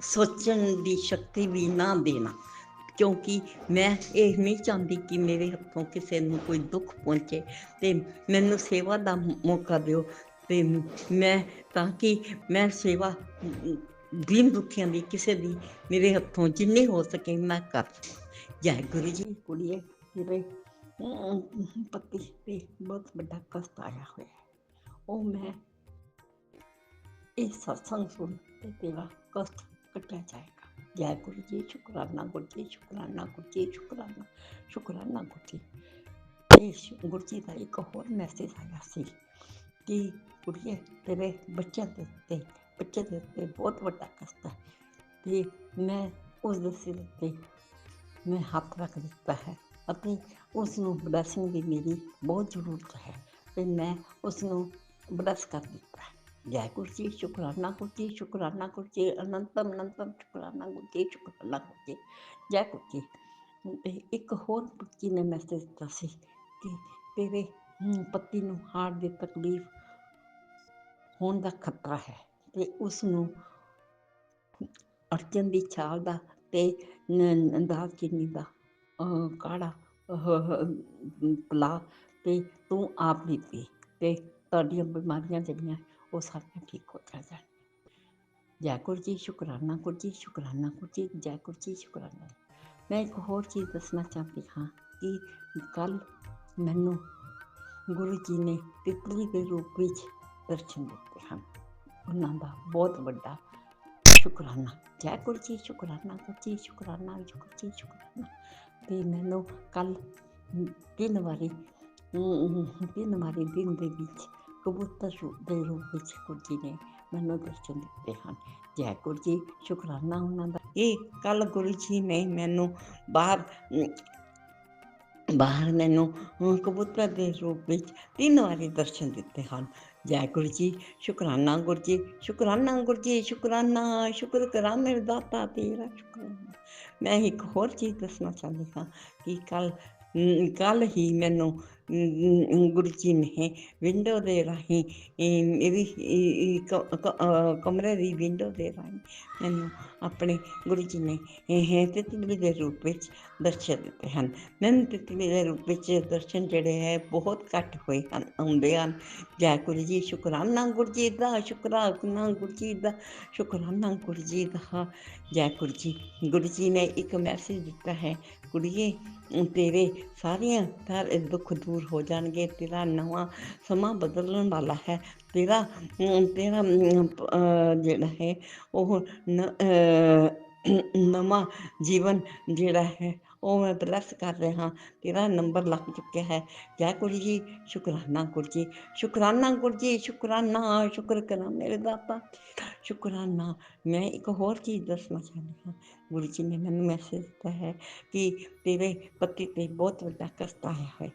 ਸੋਚਣ ਦੀ ਸ਼ਕਤੀ ਵੀ ਨਾ ਦੇਣਾ, ਕਿਉਂਕਿ ਮੈਂ ਇਹ ਨਹੀਂ ਚਾਹੁੰਦੀ ਕਿ ਮੇਰੇ ਹੱਥੋਂ ਕਿਸੇ ਨੂੰ ਕੋਈ ਦੁੱਖ ਪਹੁੰਚੇ ਅਤੇ ਮੈਨੂੰ ਸੇਵਾ ਦਾ ਮੌਕਾ ਦਿਓ ਅਤੇ ਤਾਂ ਕਿ ਮੈਂ ਸੇਵਾ ਦੀਨ ਦੁਖੀਆਂ ਦੀ ਕਿਸੇ ਦੀ ਮੇਰੇ ਹੱਥੋਂ ਜਿੰਨੀ ਹੋ ਸਕੇ ਮੈਂ ਕਰ ਸਕਾਂ। ਜੈ ਗੁਰੂ ਜੀ। ਕੁੜੀਏ ਤੇਰੇ ਪਤੀ 'ਤੇ ਬਹੁਤ ਵੱਡਾ ਕਸ਼ਟ ਆਇਆ ਹੋਇਆ ਹੈ, ਉਹ ਮੈਂ ਇਹ ਸਤਸੰਗ ਸੁਣ ਅਤੇ ਤੇਰਾ ਕਸ਼ਟ ਕੱਟਿਆ ਜਾਏਗਾ। ਜੈ ਗੁਰੂ ਜੀ, ਸ਼ੁਕਰਾਨਾ ਗੁਰੂ ਜੀ, ਸ਼ੁਕਰਾਨਾ ਗੁਰੂ ਜੀ, ਸ਼ੁਕਰਾਨਾ ਸ਼ੁਕਰਾਨਾ ਗੁਰੂ ਜੀ। ਇਹ ਗੁਰੂ ਜੀ ਦਾ ਇੱਕ ਹੋਰ ਮੈਸੇਜ ਆਇਆ ਸੀ ਕਿ ਕੁੜੀਏ ਤੇਰੇ ਬੱਚੇ ਦੇ ਉੱਤੇ ਬਹੁਤ ਵੱਡਾ ਕਸ਼ਟ ਹੈ ਅਤੇ ਮੈਂ ਉਸ ਦੇ ਸਿਰ 'ਤੇ ਮੈਂ ਹੱਥ ਰੱਖ ਦਿੱਤਾ ਹੈ ਅਤੇ ਉਸ ਨੂੰ ਬਲੈਸਿੰਗ ਦੀ ਮੇਰੀ ਬਹੁਤ ਜ਼ਰੂਰਤ ਹੈ ਅਤੇ ਮੈਂ ਉਸ ਨੂੰ ਬਲੈਸ ਕਰ ਦਿੱਤਾ ਹੈ। ਜੈ ਗੁਰੂ ਜੀ, ਸ਼ੁਕਰਾਨਾ ਗੁਰੂ ਜੀ, ਸ਼ੁਕਰਾਨਾ ਗੁਰੂ ਜੀ, ਅਨੰਤਮ ਅਨੰਤਮ ਸ਼ੁਕਰਾਨਾ ਗੁਰੂ ਜੀ, ਸ਼ੁਕਰਾਨਾ ਗੁਰੂ ਜੀ। ਜੈ ਗੁਰੂ ਜੀ। ਅਤੇ ਇੱਕ ਹੋਰ ਗੁਰੂ ਜੀ ਨੇ ਮੈਸੇਜ ਦਿੱਤਾ ਸੀ ਕਿ ਤੇਰੇ ਪਤੀ ਨੂੰ ਹਾਰਟ ਦੀ ਤਕਲੀਫ ਹੋਣ ਦਾ ਖਤਰਾ ਹੈ ਅਤੇ ਉਸ ਨੂੰ ਅਰਜਨ ਦੀ ਛਾਲ ਦਾ ਅਤੇ ਦਾਲਚੀਨੀ ਦਾ ਕਾੜਾ ਪਿਲਾ ਅਤੇ ਤੂੰ ਆਪ ਵੀ ਪੀ ਅਤੇ ਤੁਹਾਡੀਆਂ ਬਿਮਾਰੀਆਂ ਜਿਹੜੀਆਂ ਉਹ ਸਾਰੀਆਂ ਠੀਕ ਹੋ ਜਾਣ। ਜੈ ਗੁਰੂ ਜੀ, ਸ਼ੁਕਰਾਨਾ ਗੁਰੂ ਜੀ, ਸ਼ੁਕਰਾਨਾ ਗੁਰੂ ਜੀ। ਜੈ ਗੁਰੂ ਜੀ, ਸ਼ੁਕਰਾਨਾ। ਮੈਂ ਇੱਕ ਹੋਰ ਚੀਜ਼ ਦੱਸਣਾ ਚਾਹੁੰਦੀ ਹਾਂ ਕਿ ਕੱਲ੍ਹ ਮੈਨੂੰ ਗੁਰੂ ਜੀ ਨੇ ਤਿਤਲੀ ਦੇ ਰੂਪ ਵਿੱਚ ਦਰਸ਼ਨ ਦਿੱਤੇ ਹਨ, ਉਹਨਾਂ ਦਾ ਬਹੁਤ ਵੱਡਾ ਸ਼ੁਕਰਾਨਾ। ਜੈ ਗੁਰੂ ਜੀ, ਸ਼ੁਕਰਾਨਾ ਗੁਰੂ ਜੀ, ਸ਼ੁਕਰਾਨਾ ਗੁਰੂ ਜੀ, ਸ਼ੁਕਰਾਨਾ। ਅਤੇ ਮੈਨੂੰ ਕੱਲ੍ਹ 3 ਵਾਰੀ ਦਿਨ ਦੇ ਵਿੱਚ ਕਬੂਤਰ ਦੇ ਰੂਪ ਵਿੱਚ ਗੁਰੂ ਜੀ ਨੇ ਮੈਨੂੰ ਦਰਸ਼ਨ ਦਿੱਤੇ ਹਨ। ਜੈ ਗੁਰੂ ਜੀ, ਸ਼ੁਕਰਾਨਾ ਉਹਨਾਂ ਦਾ। ਇਹ ਕੱਲ੍ਹ ਗੁਰੂ ਜੀ ਨੇ ਮੈਨੂੰ ਬਾਹਰ ਮੈਨੂੰ ਕਬੂਤਰ ਦੇ ਰੂਪ ਵਿੱਚ 3 ਵਾਰੀ ਦਰਸ਼ਨ ਦਿੱਤੇ ਹਨ। ਜੈ ਗੁਰੂ ਜੀ, ਸ਼ੁਕਰਾਨਾ ਗੁਰੂ ਜੀ, ਸ਼ੁਕਰਾਨਾ ਗੁਰੂ ਜੀ, ਸ਼ੁਕਰਾਨਾ, ਸ਼ੁਕਰ ਕਰਾਂ ਮੇਰੇ ਦਾਤਾ ਤੇਰਾ ਸ਼ੁਕਰਾਨਾ। ਮੈਂ ਇੱਕ ਹੋਰ ਚੀਜ਼ ਦੱਸਣਾ ਚਾਹੁੰਦੀ ਹਾਂ ਕਿ ਕੱਲ੍ਹ ਹੀ ਮੈਨੂੰ ਗੁਰੂ ਜੀ ਨੇ ਵਿੰਡੋ ਦੇ ਰਾਹੀਂ ਮੇਰੀ ਕਮਰੇ ਦੀ ਵਿੰਡੋ ਦੇ ਰਾਹੀਂ ਮੈਨੂੰ ਆਪਣੇ ਗੁਰੂ ਜੀ ਨੇ ਤਿਤਲੀ ਦੇ ਰੂਪ ਵਿੱਚ ਦਰਸ਼ਨ ਦਿੱਤੇ ਹਨ। ਮੈਨੂੰ ਤਿਤਲੀ ਦੇ ਰੂਪ ਵਿੱਚ ਦਰਸ਼ਨ ਜਿਹੜੇ ਹੈ ਬਹੁਤ ਘੱਟ ਆਉਂਦੇ ਹਨ। ਜੈ ਗੁਰੂ ਜੀ, ਸ਼ੁਕਰਾਨਾ ਗੁਰੂ ਜੀ ਦਾ, ਸ਼ੁਕਰਾਨਾ ਗੁਰੂ ਜੀ ਦਾ, ਸ਼ੁਕਰਾਨਾ ਗੁਰੂ ਜੀ ਦਾ। ਜੈ ਗੁਰੂ ਜੀ। ਗੁਰੂ ਜੀ ਨੇ ਇੱਕ ਮੈਸੇਜ ਦਿੱਤਾ ਹੈ, ਕੁੜੀਏ ਤੇਰੇ ਸਾਰੀਆਂ ਦੁੱਖ ਦੂਰ ਹੋ ਜਾਣਗੇ, ਤੇਰਾ ਨਵਾਂ ਸਮਾਂ ਬਦਲਣ ਵਾਲਾ ਹੈ। ਤੇਰਾ ਜਿਹੜਾ ਹੈ ਉਹ ਨਵਾਂ ਜੀਵਨ ਜਿਹੜਾ ਹੈ ਉਹ ਮੈਂ ਬਲੈਸ ਕਰ ਰਿਹਾ। ਤੇਰਾ ਨੰਬਰ ਲੱਗ ਚੁੱਕਿਆ ਹੈ। ਜੈ ਗੁਰੂ ਜੀ, ਸ਼ੁਕਰਾਨਾ ਗੁਰੂ ਜੀ, ਸ਼ੁਕਰਾਨਾ ਗੁਰੂ ਜੀ, ਸ਼ੁਕਰਾਨਾ, ਸ਼ੁਕਰ ਕਰਾਂ ਮੇਰੇ ਦਾਤਾ ਸ਼ੁਕਰਾਨਾ। ਮੈਂ ਇੱਕ ਹੋਰ ਚੀਜ਼ ਦੱਸਣਾ ਚਾਹੁੰਦੀ ਹਾਂ। ਗੁਰੂ ਜੀ ਨੇ ਮੈਨੂੰ ਮੈਸੇਜ ਦਿੱਤਾ ਹੈ ਕਿ ਤੇਰੇ ਪਤੀ 'ਤੇ ਬਹੁਤ ਵੱਡਾ ਕਸ਼ਟ ਆਇਆ ਹੈ,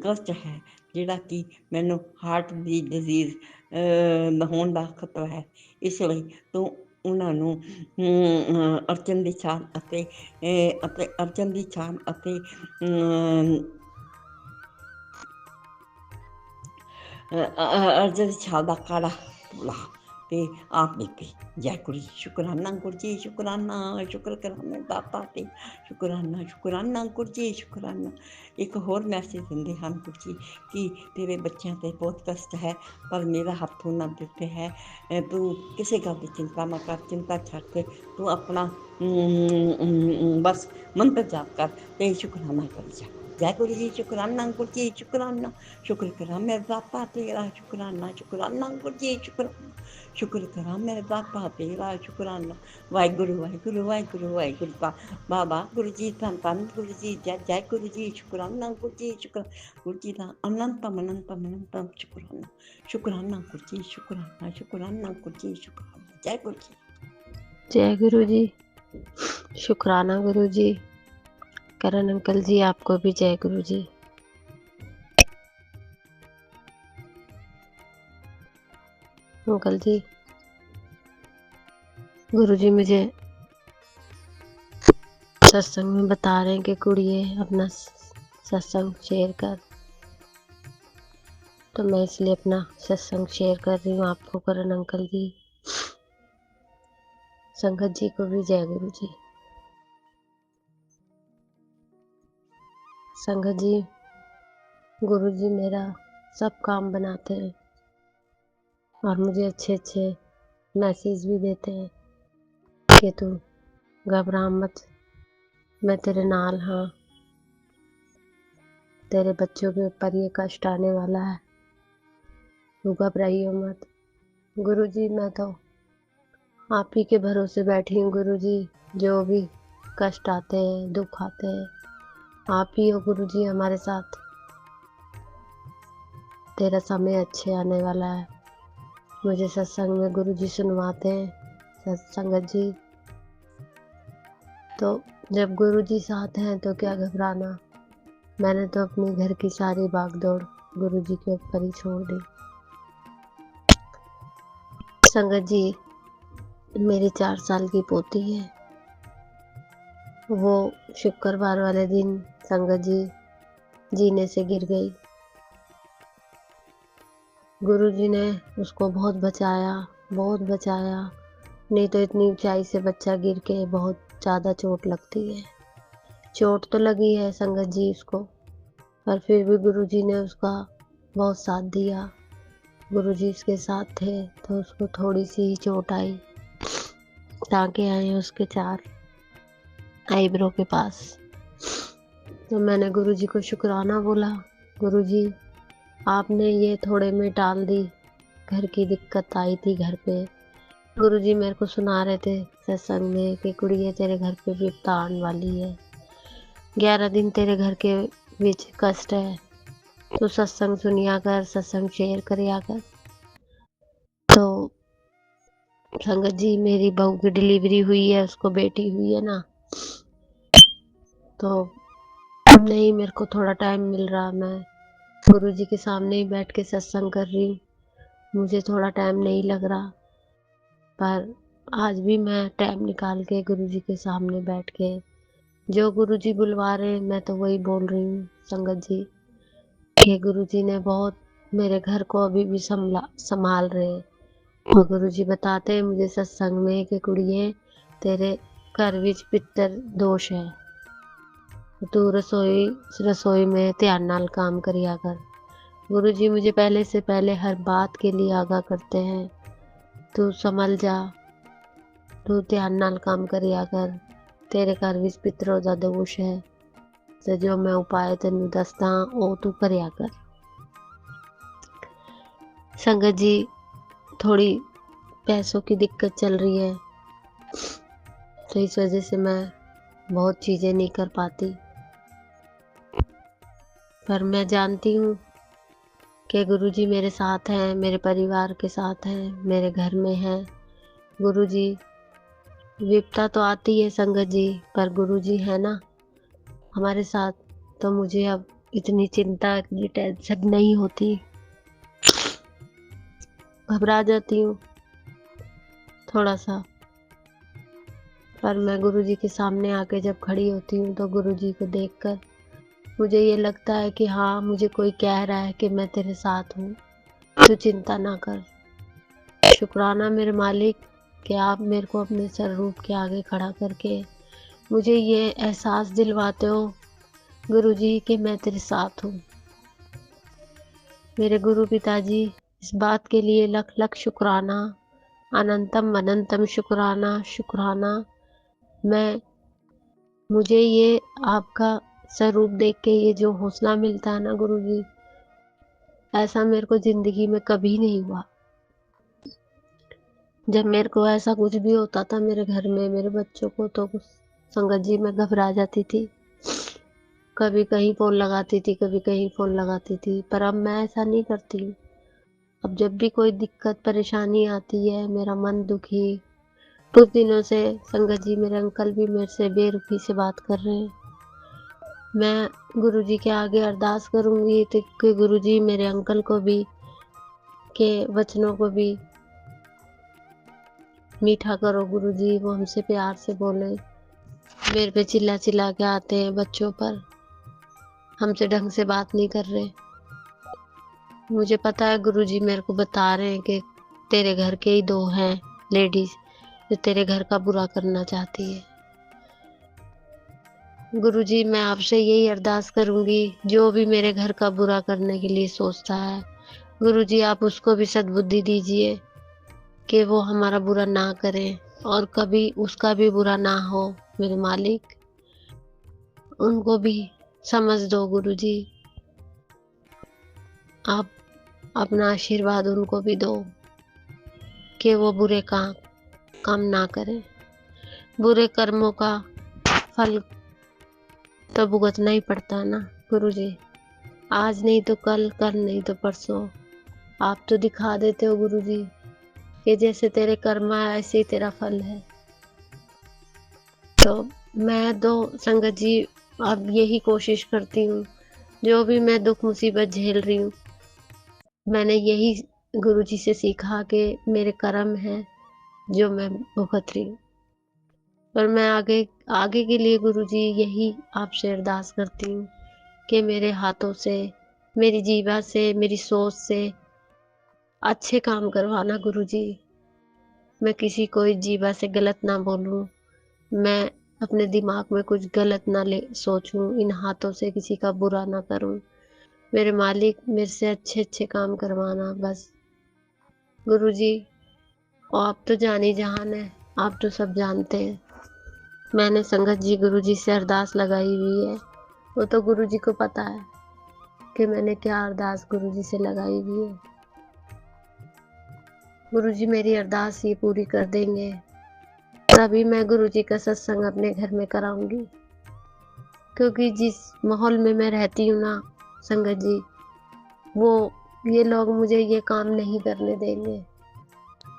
ਕਸ਼ਟ ਹੈ ਜਿਹੜਾ ਕਿ ਮੈਨੂੰ ਹਾਰਟ ਦੀ ਡਿਜ਼ੀਜ਼ ਹੋਣ ਦਾ ਖਤਰਾ ਹੈ। ਇਸ ਲਈ ਤੂੰ ਉਹਨਾਂ ਨੂੰ ਅਰਜਨ ਦੀ ਛਾਲ ਅਤੇ ਅਰਜਨ ਦੀ ਛਾਲ ਅਤੇ ਅਰਜਨ ਦੀ ਛਾਲ ਦਾ ਕਾੜਾ ਲਾ ਤੇ ਆਪ ਬੀਤੀ। ਜੈ ਗੁਰੂ ਜੀ, ਸ਼ੁਕਰਾਨਾ ਗੁਰੂ ਜੀ, ਸ਼ੁਕਰਾਨਾ, ਸ਼ੁਕਰ ਕਰਾਂ ਮੈਂ ਦਾਤਾ ਤੇ ਸ਼ੁਕਰਾਨਾ, ਸ਼ੁਕਰਾਨਾ ਗੁਰੂ ਜੀ, ਸ਼ੁਕਰਾਨਾ। ਇੱਕ ਹੋਰ ਮੈਸੇਜ ਦਿੰਦੇ ਹਨ ਗੁਰੂ ਜੀ ਕਿ ਤੇਰੇ ਬੱਚਿਆਂ 'ਤੇ ਬਹੁਤ ਕਸ਼ਟ ਹੈ, ਪਰ ਮੇਰਾ ਹੱਥ ਉਹਨਾਂ ਦੇ ਉੱਤੇ ਹੈ। ਤੂੰ ਕਿਸੇ ਗੱਲ ਦੀ ਚਿੰਤਾ ਨਾ ਕਰ, ਚਿੰਤਾ ਛੱਡ ਕੇ ਤੂੰ ਆਪਣਾ ਬਸ ਮੰਤਰ ਜਾਪ ਕਰ ਤੇ ਸ਼ੁਕਰਾਨਾ ਕਰੀ ਜਾ। ਜੈ ਗੁਰੂ ਜੀ, ਸ਼ੁਕਰਾਨਾ ਗੁਰੂ ਜੀ, ਸ਼ੁਕਰਾਨਾ, ਸ਼ੁਕਰ ਕਰਾਂ ਮੇਰੇ ਦਾਤਾ ਤੇਰਾ ਸ਼ੁਕਰਾਨਾ, ਸ਼ੁਕਰਾਨਾ ਗੁਰੂ ਜੀ, ਸ਼ੁਕਰਾਨਾ, ਸ਼ੁਕਰ ਕਰਾਂ ਮੇਰੇ ਦਾਤਾ ਤੇਰਾ ਸ਼ੁਕਰਾਨਾ। ਵਾਹਿਗੁਰੂ ਵਾਹਿਗੁਰੂ ਵਾਹਿਗੁਰੂ ਵਾਹਿਗੁਰੂ ਦਾ ਬਾਬਾ ਗੁਰੂ ਜੀ, ਧੰਨ ਧੰਨ ਗੁਰੂ ਜੀ, ਜੈ ਜੈ ਗੁਰੂ ਜੀ, ਸ਼ੁਕਰਾਨਾ ਗੁਰੂ ਜੀ, ਗੁਰੂ ਜੀ ਦਾ ਅਨੰਤਮ ਅਨੰਤਮ ਅਨੰਤਮ ਸ਼ੁਕਰਾਨਾ, ਸ਼ੁਕਰਾਨਾ ਗੁਰੂ ਜੀ, ਸ਼ੁਕਰਾਨਾ, ਸ਼ੁਕਰਾਨਾ ਗੁਰੂ ਜੀ, ਸ਼ੁਕਰਾਨਾ। ਜੈ ਗੁਰੂ ਜੀ। जय गुरु जी, शुक्राना गुरु जी। करण अंकल जी, आपको भी जय गुरु जी। अंकल जी, गुरु जी मुझे सत्संग में बता रहे हैं कि कुड़िए अपना सत्संग शेयर कर, तो मैं इसलिए अपना सत्संग शेयर कर रही हूँ आपको। करण अंकल जी, संगत जी को भी जय गुरु जी। संगत जी, गुरु जी मेरा सब काम बनाते हैं और मुझे अच्छे अच्छे मैसेज भी देते हैं कि तू घबरा मत, मैं तेरे नाल हाँ, तेरे बच्चों के ऊपर ये कष्ट आने वाला है, तू घबराइयो मत। गुरु जी, मैं तो आप ही के भरोसे बैठी हूँ गुरु जी। जो भी कष्ट आते हैं, दुख आते हैं, आप ही हो गुरु जी हमारे साथ। तेरा समय अच्छे आने वाला है। मुझे सत्संग में गुरु जी सुनवाते हैं संगत जी, तो जब गुरु जी साथ हैं तो क्या घबराना। मैंने तो अपने घर की सारी भागदौड़ गुरु जी के ऊपर ही छोड़ दी। संगत जी, मेरी 4 साल की पोती है, वो शुक्रवार वाले दिन संगत जी जीने से गिर गई। गुरु जी ने उसको बहुत बचाया, बहुत बचाया, नहीं तो इतनी ऊंचाई से बच्चा गिर के बहुत ज़्यादा चोट लगती है। चोट तो लगी है संगत जी उसको, पर फिर भी गुरु जी ने उसका बहुत साथ दिया। गुरु जी उसके साथ थे तो उसको थोड़ी सी ही चोट आई, टाँके आए उसके 4 आईब्रो के पास। तो मैंने गुरु जी को शुक्राना बोला, गुरु जी आपने ये थोड़े में टाल दी, घर की दिक्कत आई थी घर पे। गुरु जी मेरे को सुना रहे थे सत्संग में कि कुड़िए तेरे घर पे विपदा आने वाली है, 11 दिन तेरे घर के बीच कष्ट है, तो सत्संग सुनिया कर, सत्संग शेयर करिया कर। तो संगत जी, मेरी बहू की डिलीवरी हुई है, उसको बेटी हुई है ना, तो नहीं मेरे को थोड़ा टाइम मिल रहा। मैं गुरुजी के सामने ही बैठ के सत्संग कर रही हूँ। मुझे थोड़ा टाइम नहीं लग रहा, पर आज भी मैं टाइम निकाल के गुरुजी के सामने बैठ के जो गुरुजी बुलवा रहे हैं मैं तो वही बोल रही हूँ संगत जी, कि गुरुजी ने बहुत मेरे घर को अभी भी संभाल रहे हैं। और गुरुजी बताते हैं मुझे सत्संग में कि कुड़िए तेरे घर विच पितर दोष है, तू रसोई में ध्यान नाल काम करिया कर। गुरुजी मुझे पहले से पहले हर बात के लिए आगाह करते हैं, तू संभल जा, तू ध्यान नाल काम करिया कर, तेरे घर विच पितरों दा दोष है, ते जो मैं उपाय तेनू दसदा ओ तू करिया कर। संगत जी, थोड़ी पैसों की दिक्कत चल रही है, तो इस वजह से मैं बहुत चीजें नहीं कर पाती, पर मैं जानती हूँ कि गुरुजी मेरे साथ हैं, मेरे परिवार के साथ हैं, मेरे घर में हैं। गुरुजी, विपदा तो आती है संगत जी, पर गुरुजी है ना हमारे साथ, तो मुझे अब इतनी चिंता, इतनी टेंशन नहीं होती। घबरा जाती हूँ थोड़ा सा, पर मैं गुरुजी के सामने आके जब खड़ी होती हूँ तो गुरुजी को देखकर मुझे ये लगता है कि हाँ, मुझे कोई कह रहा है कि मैं तेरे साथ हूँ, तू चिंता ना कर। शुक्राना मेरे मालिक कि आप मेरे को अपने स्वरूप के आगे खड़ा करके मुझे ये एहसास दिलवाते हो गुरुजी कि मैं तेरे साथ हूँ। मेरे गुरु पिताजी, इस बात के लिए लख लख शुक्राना, अनंतम अनंतम शुक्राना शुक्राना। मुझे ये आपका स्वरूप देख के ये जो हौसला मिलता है ना गुरुजी, ऐसा मेरे को जिंदगी में कभी नहीं हुआ। जब मेरे को ऐसा कुछ भी होता था मेरे घर में, मेरे बच्चों को, तो संगत जी मैं घबरा जाती थी, कभी कहीं फोन लगाती थी, कभी कहीं फोन लगाती थी, पर अब मैं ऐसा नहीं करती हूँ। अब जब भी कोई दिक्कत परेशानी आती है, मेरा मन दुखी, कुछ दिनों से संगत जी मेरे अंकल भी मेरे से बेरुखी से बात कर रहे हैं, मैं गुरुजी के आगे अरदास करूंगी तो कि गुरुजी मेरे अंकल को भी के वचनों को भी मीठा करो गुरुजी, वो हमसे प्यार से बोले। मेरे पे चिल्ला चिल्ला के आते हैं बच्चों पर, हमसे ढंग से बात नहीं कर रहे। मुझे पता है गुरुजी मेरे को बता रहे हैं कि तेरे घर के ही दो हैं लेडीज जो तेरे घर का बुरा करना चाहती है। गुरुजी, मैं आपसे यही अरदास करूंगी, जो भी मेरे घर का बुरा करने के लिए सोचता है, गुरुजी आप उसको भी सद्बुद्धि दीजिए कि वो हमारा बुरा ना करे और कभी उसका भी बुरा ना हो। मेरे मालिक, उनको भी समझ दो गुरुजी, आप अपना आशीर्वाद उनको भी दो कि वो बुरे काम ना करें। बुरे कर्मों का फल तो भुगतना ही पड़ता है ना गुरुजी, आज नहीं तो कल, कल नहीं तो परसों। आप तो दिखा देते हो गुरुजी कि जैसे तेरे कर्म है ऐसे ही तेरा फल है। तो मैं तो संगत जी अब यही कोशिश करती हूँ, जो भी मैं दुख मुसीबत झेल रही हूँ, मैंने यही गुरुजी से सीखा कि मेरे कर्म है जो मैं भुगत रही हूँ। पर मैं आगे आगे के लिए गुरुजी यही आपसे अरदास करती हूँ कि मेरे हाथों से, मेरी जीवा से, मेरी सोच से अच्छे काम करवाना गुरुजी। मैं किसी को इस जीवा से गलत ना बोलूँ, मैं अपने दिमाग में कुछ गलत ना ले सोचूं, इन हाथों से किसी का बुरा ना करूं। मेरे मालिक, मेरे से अच्छे अच्छे काम करवाना बस। गुरुजी, आप तो जानी जहान है, आप तो सब जानते हैं। मैंने संगत जी गुरुजी से अरदास लगाई हुई है, वो तो गुरुजी को पता है कि मैंने क्या अरदास गुरुजी से लगाई हुई है। गुरुजी मेरी अरदास ये पूरी कर देंगे, तभी मैं गुरुजी का सत्संग अपने घर में कराऊंगी, क्योंकि जिस माहौल में मैं रहती हूँ ना संगत जी, वो ये लोग मुझे ये काम नहीं करने देंगे।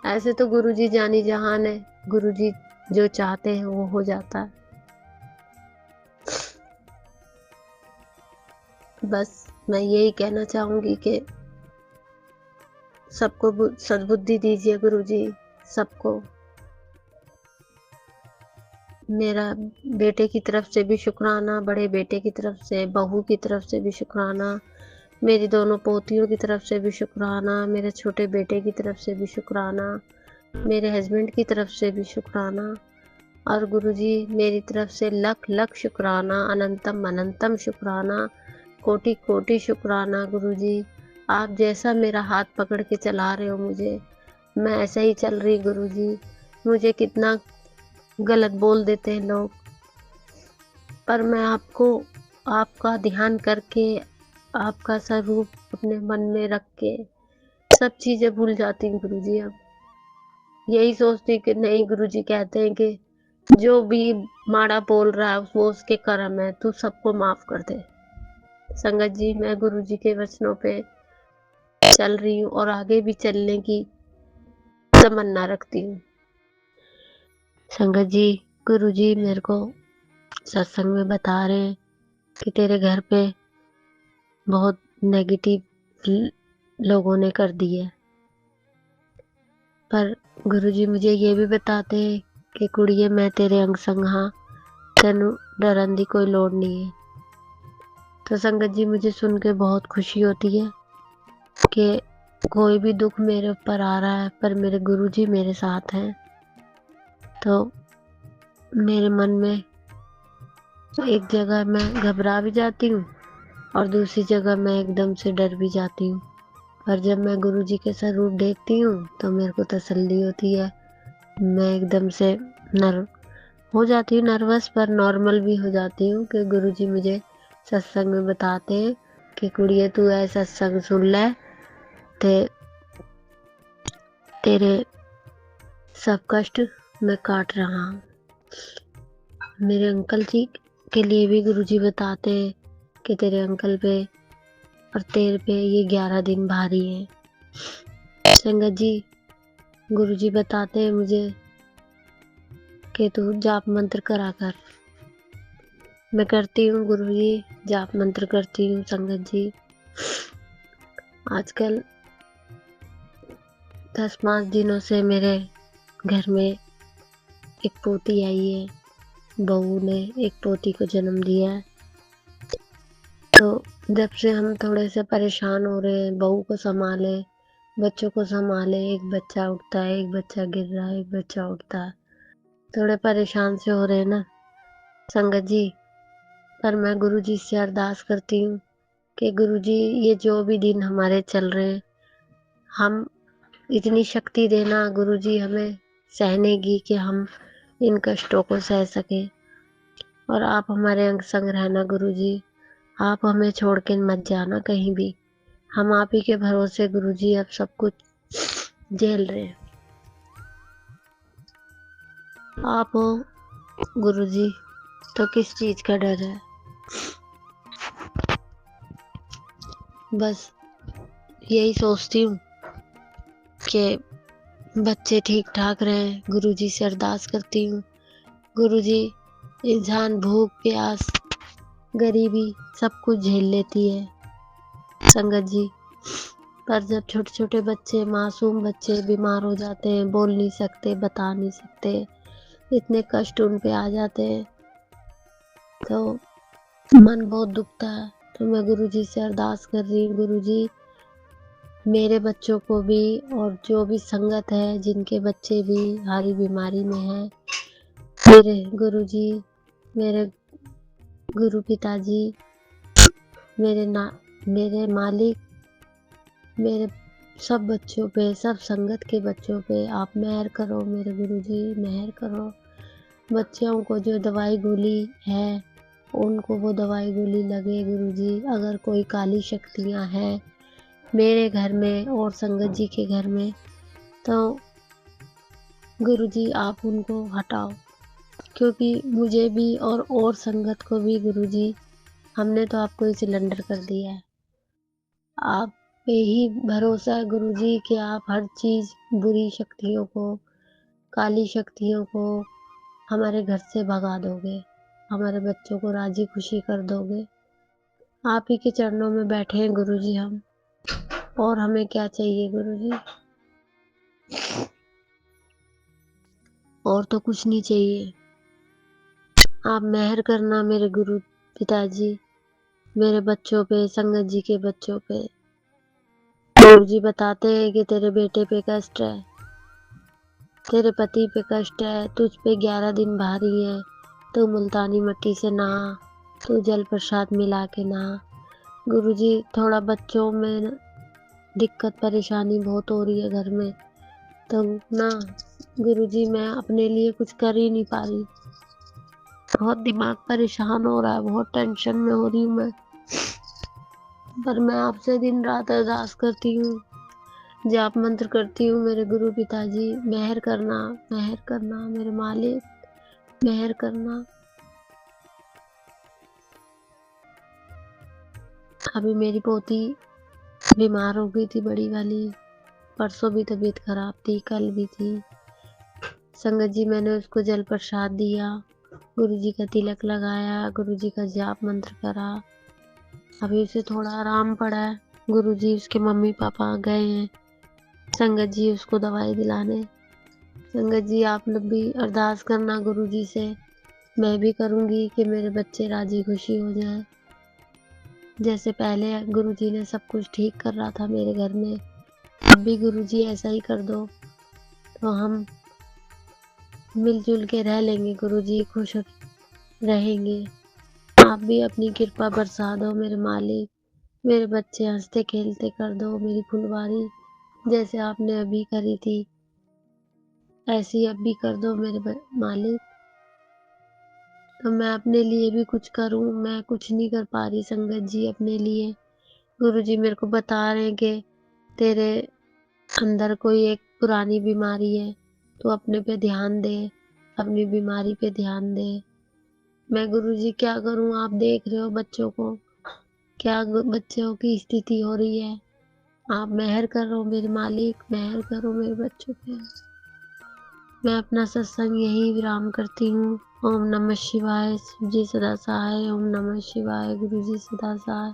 ऐसे तो गुरुजी जानी जहान है, गुरुजी जो चाहते हैं वो हो जाता है। बस मैं यही कहना चाहूँगी कि सबको सद्बुद्धि दीजिए गुरुजी, सबको। मेरा बेटे की तरफ से भी शुक्राना, बड़े बेटे की तरफ से, बहू की तरफ से भी शुक्राना, मेरी दोनों पोतियों की तरफ से भी शुक्राना, मेरे छोटे बेटे की तरफ से भी शुक्राना, मेरे हस्बैंड की तरफ से भी शुक्राना, और गुरुजी मेरी तरफ से लख लख शुक्राना, अनंतम अनंतम शुक्राना, कोटि कोटि शुक्राना गुरुजी। आप जैसा मेरा हाथ पकड़ के चला रहे हो मुझे, मैं ऐसा ही चल रही गुरुजी। मुझे कितना गलत बोल देते हैं लोग, पर मैं आपको, आपका ध्यान करके, आपका स्वरूप अपने मन में रख के सब चीजें भूल जाती हूँ गुरुजी। अब यही सोचती हूँ कि नहीं, गुरुजी कहते हैं कि जो भी माड़ा बोल रहा है वो उसके कर्म है, तू सबको माफ कर दे। संगत जी, मैं गुरुजी के वचनों पे चल रही हूँ और आगे भी चलने की तमन्ना रखती हूँ। संगत जी, गुरुजी मेरे को सत्संग में बता रहे हैं कि तेरे घर पे बहुत नेगेटिव लोगों ने कर दी है, पर गुरुजी मुझे ये भी बताते हैं कि कुड़िए मैं तेरे अंग संग हाँ, तेनू डरन दी कोई लोड़ नहीं है। तो संगत जी, मुझे सुन के बहुत खुशी होती है कि कोई भी दुख मेरे ऊपर आ रहा है पर मेरे गुरुजी मेरे साथ हैं। तो मेरे मन में एक जगह मैं घबरा भी जाती हूँ और दूसरी जगह मैं एकदम से डर भी जाती हूँ, पर जब मैं गुरुजी के स्वरूप देखती हूँ तो मेरे को तसल्ली होती है। मैं एकदम से हो जाती हूँ नर्वस, पर नॉर्मल भी हो जाती हूँ कि गुरुजी मुझे सत्संग में बताते हैं कि कुड़िए तू ऐसा सत्संग सुन ले, तेरे सब कष्ट मैं काट रहा हूँ। मेरे अंकल जी के लिए भी गुरुजी बताते हैं कि तेरे अंकल पे और तेरे पे ये 11 दिन भारी है। संगत जी, गुरुजी बताते हैं मुझे कि तू जाप मंत्र करा कर। मैं करती हूँ गुरुजी, जाप मंत्र करती हूँ। संगत जी, आजकल 10-5 दिनों से मेरे घर में एक पोती आई है, बहू ने एक पोती को जन्म दिया है। तो जब से हम थोड़े से परेशान हो रहे हैं, बहू को संभाले, बच्चों को संभाले, एक बच्चा उठता है, एक बच्चा गिर रहा है, एक बच्चा उठता है, थोड़े परेशान से हो रहे हैं ना संगत जी। पर मैं गुरुजी से अरदास करती हूँ कि गुरुजी ये जो भी दिन हमारे चल रहे हैं, हम इतनी शक्ति देना गुरुजी हमें सहने की कि हम इन कष्टों को सह सकें, और आप हमारे अंग संग रहना गुरुजी। आप हमें छोड़ के मत जाना कहीं भी, हम आप ही के भरोसे गुरुजी अब सब कुछ झेल रहे हैं। आप हो गुरुजी तो किस चीज का डर है। बस यही सोचती हूँ कि बच्चे ठीक ठाक रहें, गुरुजी से अरदास करती हूँ। गुरुजी, इंसान भूख प्यास गरीबी सब कुछ झेल लेती है संगत जी, पर जब छोटे छोटे बच्चे, मासूम बच्चे बीमार हो जाते हैं, बोल नहीं सकते, बता नहीं सकते, इतने कष्ट उन पे आ जाते हैं, तो मन बहुत दुखता है। तो मैं गुरुजी से अरदास कर रही हूँ, गुरुजी मेरे बच्चों को भी और जो भी संगत है जिनके बच्चे भी हारी बीमारी में हैं, मेरे गुरुजी, मेरे गुरु पिताजी, मेरे मालिक, मेरे सब बच्चों पे, सब संगत के बच्चों पे आप मेहर करो। मेरे गुरुजी मेहर करो। बच्चों को जो दवाई गोली है उनको वो दवाई गोली लगे गुरुजी। अगर कोई काली शक्तियाँ हैं मेरे घर में और संगत जी के घर में, तो गुरुजी आप उनको हटाओ, क्योंकि मुझे भी और संगत को भी गुरुजी, हमने तो आपको ही सिलेंडर कर दिया है। आप पे ही भरोसा है गुरुजी कि आप हर चीज़ बुरी शक्तियों को, काली शक्तियों को हमारे घर से भगा दोगे, हमारे बच्चों को राज़ी खुशी कर दोगे। आप ही के चरणों में बैठे हैं गुरुजी हम, और हमें क्या चाहिए गुरुजी? और तो कुछ नहीं चाहिए। आप मेहर करना मेरे गुरु पिताजी, मेरे बच्चों पे, संगत जी के बच्चों पे। गुरुजी बताते हैं कि तेरे बेटे पे कष्ट है, तेरे पति पे कष्ट है, तुझ पे 11 दिन भारी है, तू मुल्तानी मिट्टी से नहा, तू जल प्रसाद मिला के नहा। गुरुजी थोड़ा बच्चों में न दिक्कत परेशानी बहुत हो रही है घर में, तो ना गुरुजी मैं अपने लिए कुछ कर ही नहीं पा रही। बहुत दिमाग परेशान हो रहा है, बहुत टेंशन में हो रही हूँ मैं। पर मैं आपसे दिन रात अरदास करती हूँ, जाप मंत्र करती हूँ मेरे गुरु पिताजी, मेहर करना मेरे मालिक, मेहर करना। अभी मेरी पोती बीमार हो गई थी बड़ी वाली, परसों भी तबीयत खराब थी, कल भी थी। संगत जी मैंने उसको जल प्रसाद दिया, गुरुजी का तिलक लगाया, गुरुजी का जाप मंत्र करा। अभी उसे थोड़ा आराम पड़ा है। गुरुजी उसके मम्मी पापा गए हैं संगत जी उसको दवाई दिलाने। संगत जी आप लोग भी अरदास करना गुरुजी से, मैं भी करूँगी कि मेरे बच्चे राजी खुशी हो जाएं। जैसे पहले गुरुजी ने सब कुछ ठीक कर रहा था मेरे घर में, अब भी गुरुजी ऐसा ही कर दो, तो हम मिलजुल के रह लेंगे गुरुजी, खुश रहेंगे। आप भी अपनी कृपा बरसा दो मेरे मालिक, मेरे बच्चे हंसते खेलते कर दो, मेरी फुलवारी जैसे आपने अभी करी थी ऐसी अब भी कर दो मेरे मालिक। तो मैं अपने लिए भी कुछ करूं, मैं कुछ नहीं कर पा रही संगत जी अपने लिए। गुरुजी मेरे को बता रहे हैं कि तेरे अंदर कोई एक पुरानी बीमारी है, तू अपने पे ध्यान दे, अपनी बीमारी पे ध्यान दे। मैं गुरुजी क्या करूं, आप देख रहे हो बच्चों को, क्या बच्चों की स्थिति हो रही है। आप मेहर करो मेरे मालिक, मेहर करो मेरे बच्चों पे। मैं अपना सत्संग यहीं विराम करती हूँ। ओम नमः शिवाय, शिव जी सदा सहाय। ओम नमः शिवाय, गुरु जी सदा सहाय।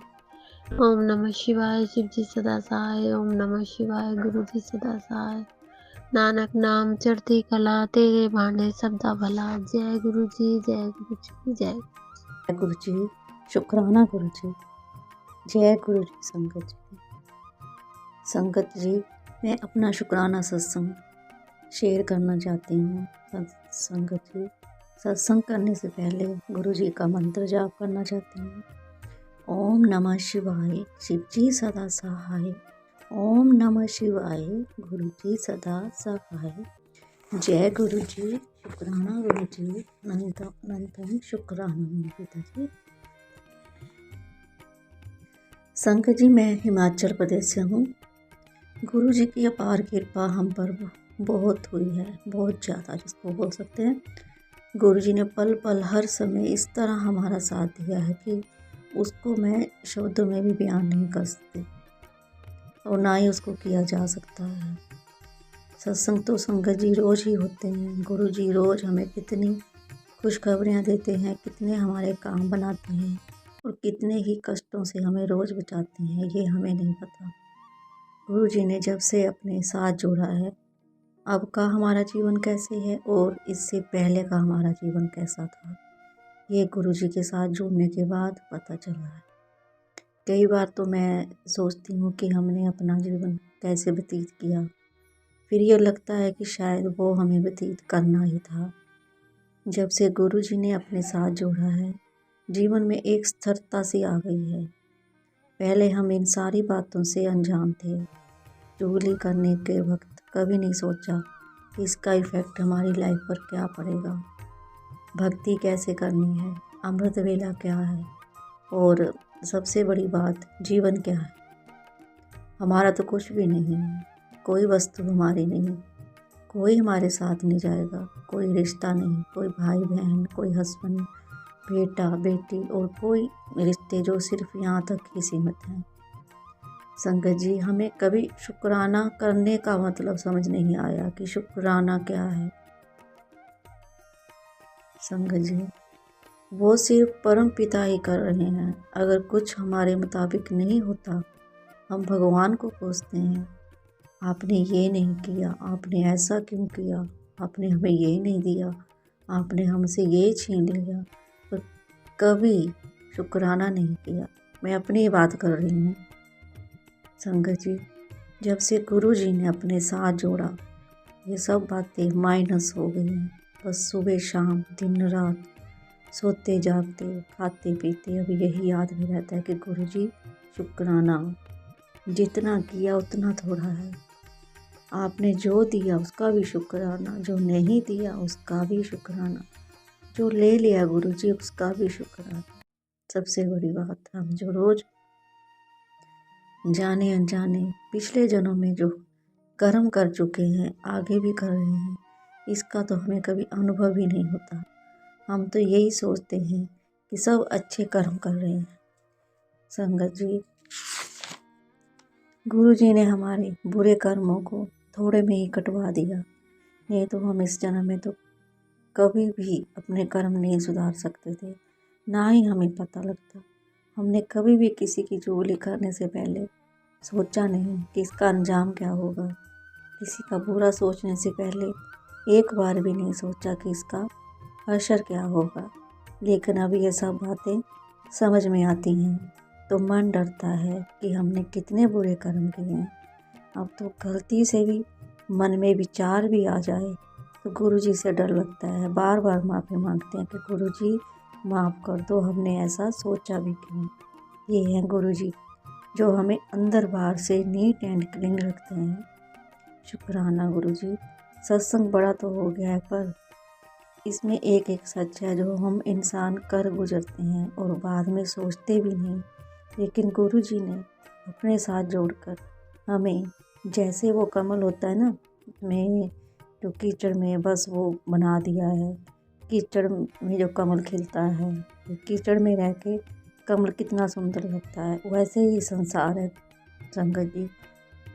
ओम नमः शिवाय, शिव जी सदा सहाय। ओम नमः शिवाय, गुरु जी सदा सहाय। नानक नाम चढ़ती कला, तेरे भांडे सबदा भला। जय गुरु जी, जय गुरु जी, जय गुरु जी। शुक्राना गुरु जी। जय गुरु जी। संगत जी मैं अपना शुक्राना सत्संग शेयर करना चाहती हूँ। संगत जी सत्संग करने से पहले गुरु जी का मंत्र जाप करना चाहती हूँ। ओम नमः शिवाय, शिव जी सदा सहाय। ओम नमः शिवाय, गुरु जी सदा सहाय। जय गुरु जी। शुक्राना गुरु जी। अनंतम शुक्राना पिताजी। संगत जी मैं हिमाचल प्रदेश से हूँ। गुरु जी की अपार कृपा हम पर बहुत हुई है, बहुत ज़्यादा जिसको बोल सकते हैं। गुरु जी ने पल पल हर समय इस तरह हमारा साथ दिया है कि उसको मैं शब्दों में भी बयान नहीं कर सकती और ना ही उसको किया जा सकता है। सत्संग तो संगत जी रोज़ ही होते हैं। गुरु जी रोज़ हमें कितनी खुशखबरियाँ देते हैं, कितने हमारे काम बनाते हैं और कितने ही कष्टों से हमें रोज़ बचाते हैं, ये हमें नहीं पता। गुरु जी ने जब से अपने साथ जोड़ा है, अब का हमारा जीवन कैसे है और इससे पहले का हमारा जीवन कैसा था, ये गुरु जी के साथ जुड़ने के बाद पता चला है। कई बार तो मैं सोचती हूँ कि हमने अपना जीवन कैसे व्यतीत किया, फिर ये लगता है कि शायद वो हमें व्यतीत करना ही था। जब से गुरु जी ने अपने साथ जोड़ा है, जीवन में एक स्थिरता सी आ गई है। पहले हम इन सारी बातों से अनजान थे। चुगली करने के वक्त कभी नहीं सोचा कि इसका इफ़ेक्ट हमारी लाइफ पर क्या पड़ेगा, भक्ति कैसे करनी है, अमृत वेला क्या है और सबसे बड़ी बात जीवन क्या है। हमारा तो कुछ भी नहीं है, कोई वस्तु हमारी नहीं, कोई हमारे साथ नहीं जाएगा, कोई रिश्ता नहीं, कोई भाई बहन, कोई हस्बैंड, बेटा बेटी और कोई रिश्ते जो सिर्फ यहाँ तक ही सीमित हैं। संगत जी, हमें कभी शुक्राना करने का मतलब समझ नहीं आया कि शुक्राना क्या है। संगत जी, वो सिर्फ परम पिता ही कर रहे हैं। अगर कुछ हमारे मुताबिक नहीं होता, हम भगवान को पूछते हैं, आपने ये नहीं किया, आपने ऐसा क्यों किया, आपने हमें ये नहीं दिया, आपने हमसे ये छीन लिया, पर कभी शुक्राना नहीं किया। मैं अपनी बात कर रही हूँ। संगत जी, जब से गुरु जी ने अपने साथ जोड़ा, ये सब बातें माइनस हो गई हैं। बस सुबह शाम दिन रात सोते जागते खाते पीते अब यही याद में रहता है कि गुरु जी शुक्राना, जितना किया उतना थोड़ा है। आपने जो दिया उसका भी शुक्राना, जो नहीं दिया उसका भी शुक्राना, जो ले लिया गुरु जी उसका भी शुक्राना। सबसे बड़ी बात, हम जो रोज़ जाने अनजाने पिछले जन्मों में जो कर्म कर चुके हैं, आगे भी कर रहे हैं, इसका तो हमें कभी अनुभव ही नहीं होता। हम तो यही सोचते हैं कि सब अच्छे कर्म कर रहे हैं। संगत जी, गुरु जी ने हमारे बुरे कर्मों को थोड़े में ही कटवा दिया, नहीं तो हम इस जन्म में तो कभी भी अपने कर्म नहीं सुधार सकते थे, ना ही हमें पता लगता। हमने कभी भी किसी की चुगली करने से पहले सोचा नहीं कि इसका अंजाम क्या होगा। किसी का बुरा सोचने से पहले एक बार भी नहीं सोचा कि इसका असर क्या होगा। लेकिन अब ये सब बातें समझ में आती हैं तो मन डरता है कि हमने कितने बुरे कर्म किए हैं। अब तो गलती से भी मन में विचार भी आ जाए तो गुरुजी से डर लगता है, बार बार माफ़ी मांगते हैं कि गुरुजी माफ़ कर दो, हमने ऐसा सोचा भी क्यों। ये हैं गुरुजी जो हमें अंदर बाहर से नीट एंड क्लीन रखते हैं। शुक्राना गुरुजी। सत्संग बड़ा तो हो गया है, पर इसमें एक एक सच है जो हम इंसान कर गुजरते हैं और बाद में सोचते भी नहीं। लेकिन गुरुजी ने अपने साथ जोड़कर हमें, जैसे वो कमल होता है ना में जो कीचड़ में बस वो बना दिया है, कीचड़ में जो कमल खिलता है, कीचड़ में रह के कमल कितना सुंदर लगता है, वैसे ही संसार है। संगत जी,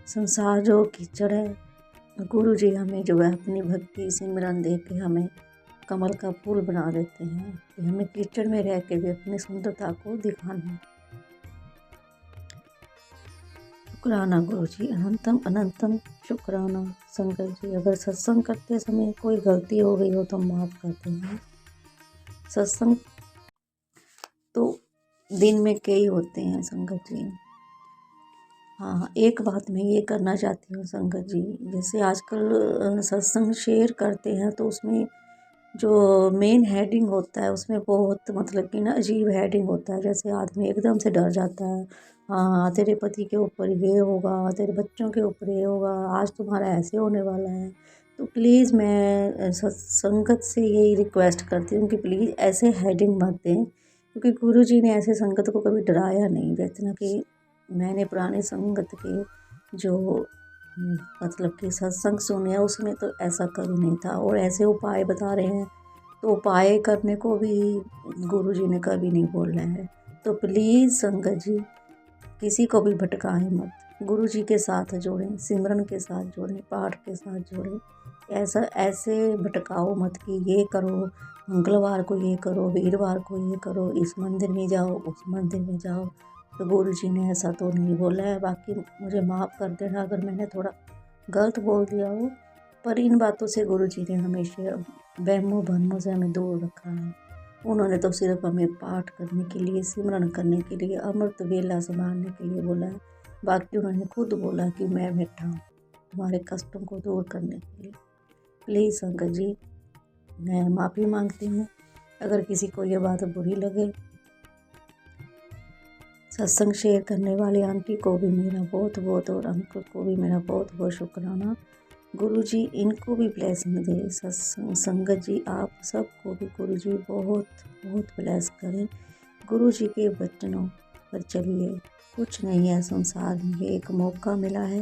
संसार जो कीचड़ है, गुरुजी हमें जो है अपनी भक्ति सिमरन दे के हमें कमल का फूल बना देते हैं कि हमें कीचड़ में रह के भी अपनी सुंदरता को दिखाना है। शुक्राना गुरुजी, अनंतम अनंतम शुक्राना। संगत जी, अगर सत्संग करते समय कोई गलती हो गई हो तो माफ़ करते हैं। सत्संग तो दिन में कई होते हैं संगत जी। हाँ, एक बात मैं ये करना चाहती हूँ संगत जी, जैसे आजकल सत्संग शेयर करते हैं तो उसमें जो मेन हेडिंग होता है उसमें बहुत मतलब कि ना अजीब हेडिंग होता है, जैसे आदमी एकदम से डर जाता है। हाँ, तेरे पति के ऊपर ये होगा, तेरे बच्चों के ऊपर ये होगा, आज तुम्हारा ऐसे होने वाला है। तो प्लीज़ मैं संगत से यही रिक्वेस्ट करती हूँ कि प्लीज़ ऐसे हेडिंग मत दें, क्योंकि गुरुजी ने ऐसे संगत को कभी डराया नहीं। जितना कि मैंने पुरानी संगत के जो मतलब कि सत्संग सुने हैं उसमें तो ऐसा कभी नहीं था, और ऐसे उपाय बता रहे हैं तो उपाय करने को भी गुरुजी ने कभी नहीं बोला है। तो प्लीज़ संगत जी, किसी को भी भटकाएं मत, गुरुजी के साथ जोड़ें, सिमरन के साथ जोड़ें, पाठ के साथ जोड़ें। ऐसे भटकाओ मत कि ये करो, मंगलवार को ये करो, वीरवार को ये करो, इस मंदिर में जाओ, उस मंदिर में जाओ। तो गुरुजी ने ऐसा तो नहीं बोला है। बाकी मुझे माफ़ कर देना अगर मैंने थोड़ा गलत बोल दिया हो, पर इन बातों से गुरुजी ने हमेशा वहमों भरमों से हमें दूर रखा है। उन्होंने तो सिर्फ हमें पाठ करने के लिए, सिमरन करने के लिए, अमृत वेला संभालने के लिए बोला है। बाकी उन्होंने खुद बोला कि मैं बैठा हूँ तुम्हारे कष्टों को दूर करने के लिए। प्लीज़ संगत जी, मैं माफ़ी मांगती हूँ अगर किसी को ये बात बुरी लगे। सत्संग शेयर करने वाली आंटी को भी मेरा बहुत बहुत, और अंकल को भी मेरा बहुत बहुत शुक्राना। गुरुजी इनको भी ब्लेसिंग दे। सत्संग संगत जी, आप सबको भी गुरुजी बहुत बहुत ब्लेस करें। गुरुजी के वचनों पर चलिए, कुछ नहीं है संसार में, ये एक मौका मिला है,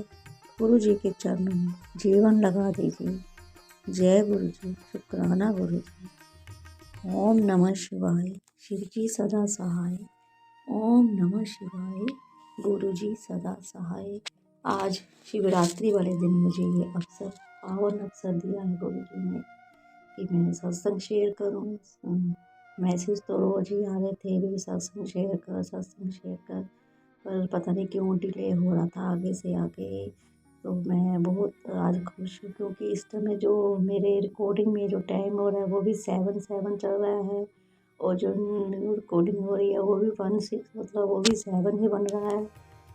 गुरुजी के चरणों में जीवन लगा दीजिए। जय गुरुजी, शुक्राना गुरुजी। ओम नमः शिवाय, शिव जी सदा सहाय। ओम नमः शिवाय, गुरु जी सदा सहाय। आज शिवरात्रि वाले दिन मुझे ये अवसर, पावन अवसर दिया है गुरु जी ने कि मैं सत्संग शेयर करूँ। मैसेज तो रोज ही आ रहे थे भी, सत्संग शेयर कर, सत्संग शेयर कर, पर पता नहीं क्यों डिले हो रहा था आगे से आगे। तो मैं बहुत आज खुश हूँ क्योंकि इस समय जो मेरे रिकॉर्डिंग में जो टाइम हो रहा है वो भी 7-7 चल रहा है, और जो न्यू रिकॉर्डिंग हो रही है वो भी 1-6, मतलब वो भी 7 ही बन रहा है।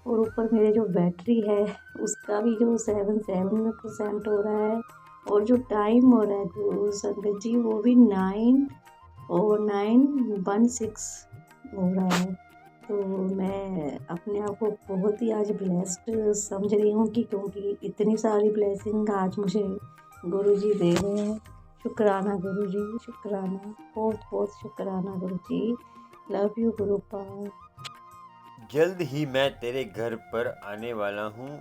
और ऊपर मेरे जो बैटरी है उसका भी जो 7% हो रहा है, और जो टाइम हो रहा है गुरु संगत जी वो भी 9:16 हो रहा है। तो मैं अपने आप को बहुत ही आज ब्लेस्ड समझ रही हूँ कि क्योंकि इतनी सारी ब्लेसिंग आज मुझे गुरु जी दे रहे हैं। शुक्राना गुरु जी, शुक्राना, बहुत बहुत शुक्राना गुरु जी। Love you Gurupal. जल्द ही मैं तेरे घर पर आने वाला हूँ।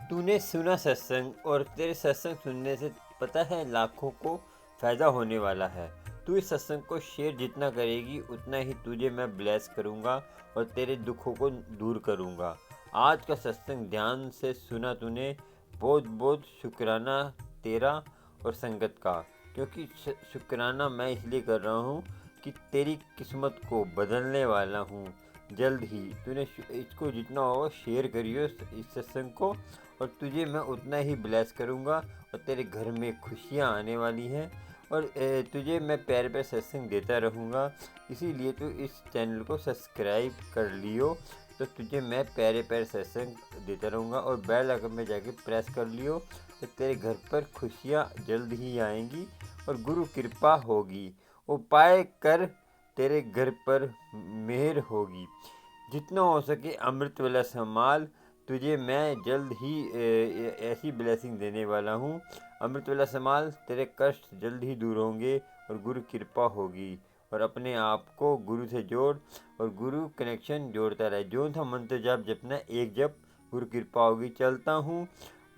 तूने सुना सत्संग, और तेरे सत्संग सुनने से पता है लाखों को फ़ायदा होने वाला है। तू इस सत्संग को शेयर जितना करेगी उतना ही तुझे मैं ब्लेस करूँगा और तेरे दुखों को दूर करूँगा। आज का सत्संग ध्यान से सुना तूने, बहुत बहुत शुक्राना तेरा और संगत का। क्योंकि शुक्राना मैं इसलिए कर रहा हूँ कि तेरी किस्मत को बदलने वाला हूँ। जल्द ही तूने इसको जितना होगा शेयर करियो इस सत्संग को, और तुझे मैं उतना ही ब्लेस करूँगा और तेरे घर में खुशियाँ आने वाली हैं। और तुझे मैं प्यारे प्यारे सत्संग देता रहूँगा, इसीलिए तू इस चैनल को सब्सक्राइब कर लियो, तो तुझे मैं प्यारे प्यारे सत्संग देता रहूँगा। और बेल आइकन में जाके प्रेस कर लियो, तो तेरे घर पर खुशियाँ जल्द ही आएंगी और गुरु कृपा होगी। उपाय कर, तेरे घर पर मेहर होगी। जितना हो सके अमृत वाला संभाल, तुझे मैं जल्द ही ऐसी ब्लेसिंग देने वाला हूँ। अमृत वाला संभाल, तेरे कष्ट जल्द ही दूर होंगे और गुरु कृपा होगी। और अपने आप को गुरु से जोड़ और गुरु कनेक्शन जोड़ता रहे। जो था मंत्र जाप जपना, एक जप, गुरु कृपा होगी। चलता हूँ।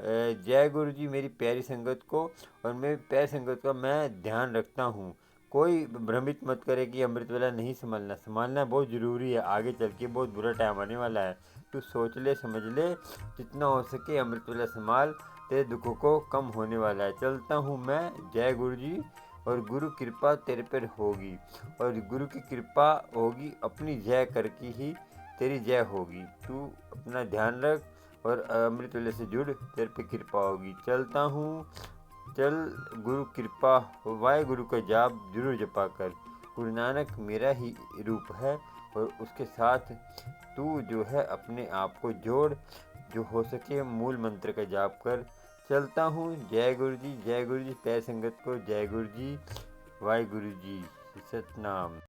जय गुरु जी मेरी प्यारी संगत को, और मैं प्यारी संगत का मैं ध्यान रखता हूँ। कोई भ्रमित मत करे कि अमृत वाला नहीं संभालना बहुत ज़रूरी है। आगे चल के बहुत बुरा टाइम आने वाला है। तू सोच ले, समझ ले, जितना हो सके अमृत वाला संभाल, तेरे दुखों को कम होने वाला है। चलता हूँ मैं। जय गुरु जी। और गुरु कृपा तेरे पर होगी, और गुरु की कृपा होगी, अपनी जय करके ही तेरी जय होगी। तू अपना ध्यान रख और अमृत वाले से जुड़, तेरे पे कृपा होगी। चलता हूँ। चल, गुरु कृपा हो। वाहे गुरु का जाप जरूर जपा कर। गुरु नानक मेरा ही रूप है, और उसके साथ तू जो है अपने आप को जोड़, जो हो सके मूल मंत्र का जाप कर। चलता हूँ। जय गुरु जी, जय गुरु जी। प्यारी संगत को जय गुरु जी, वाहे गुरु जी, सतनाम।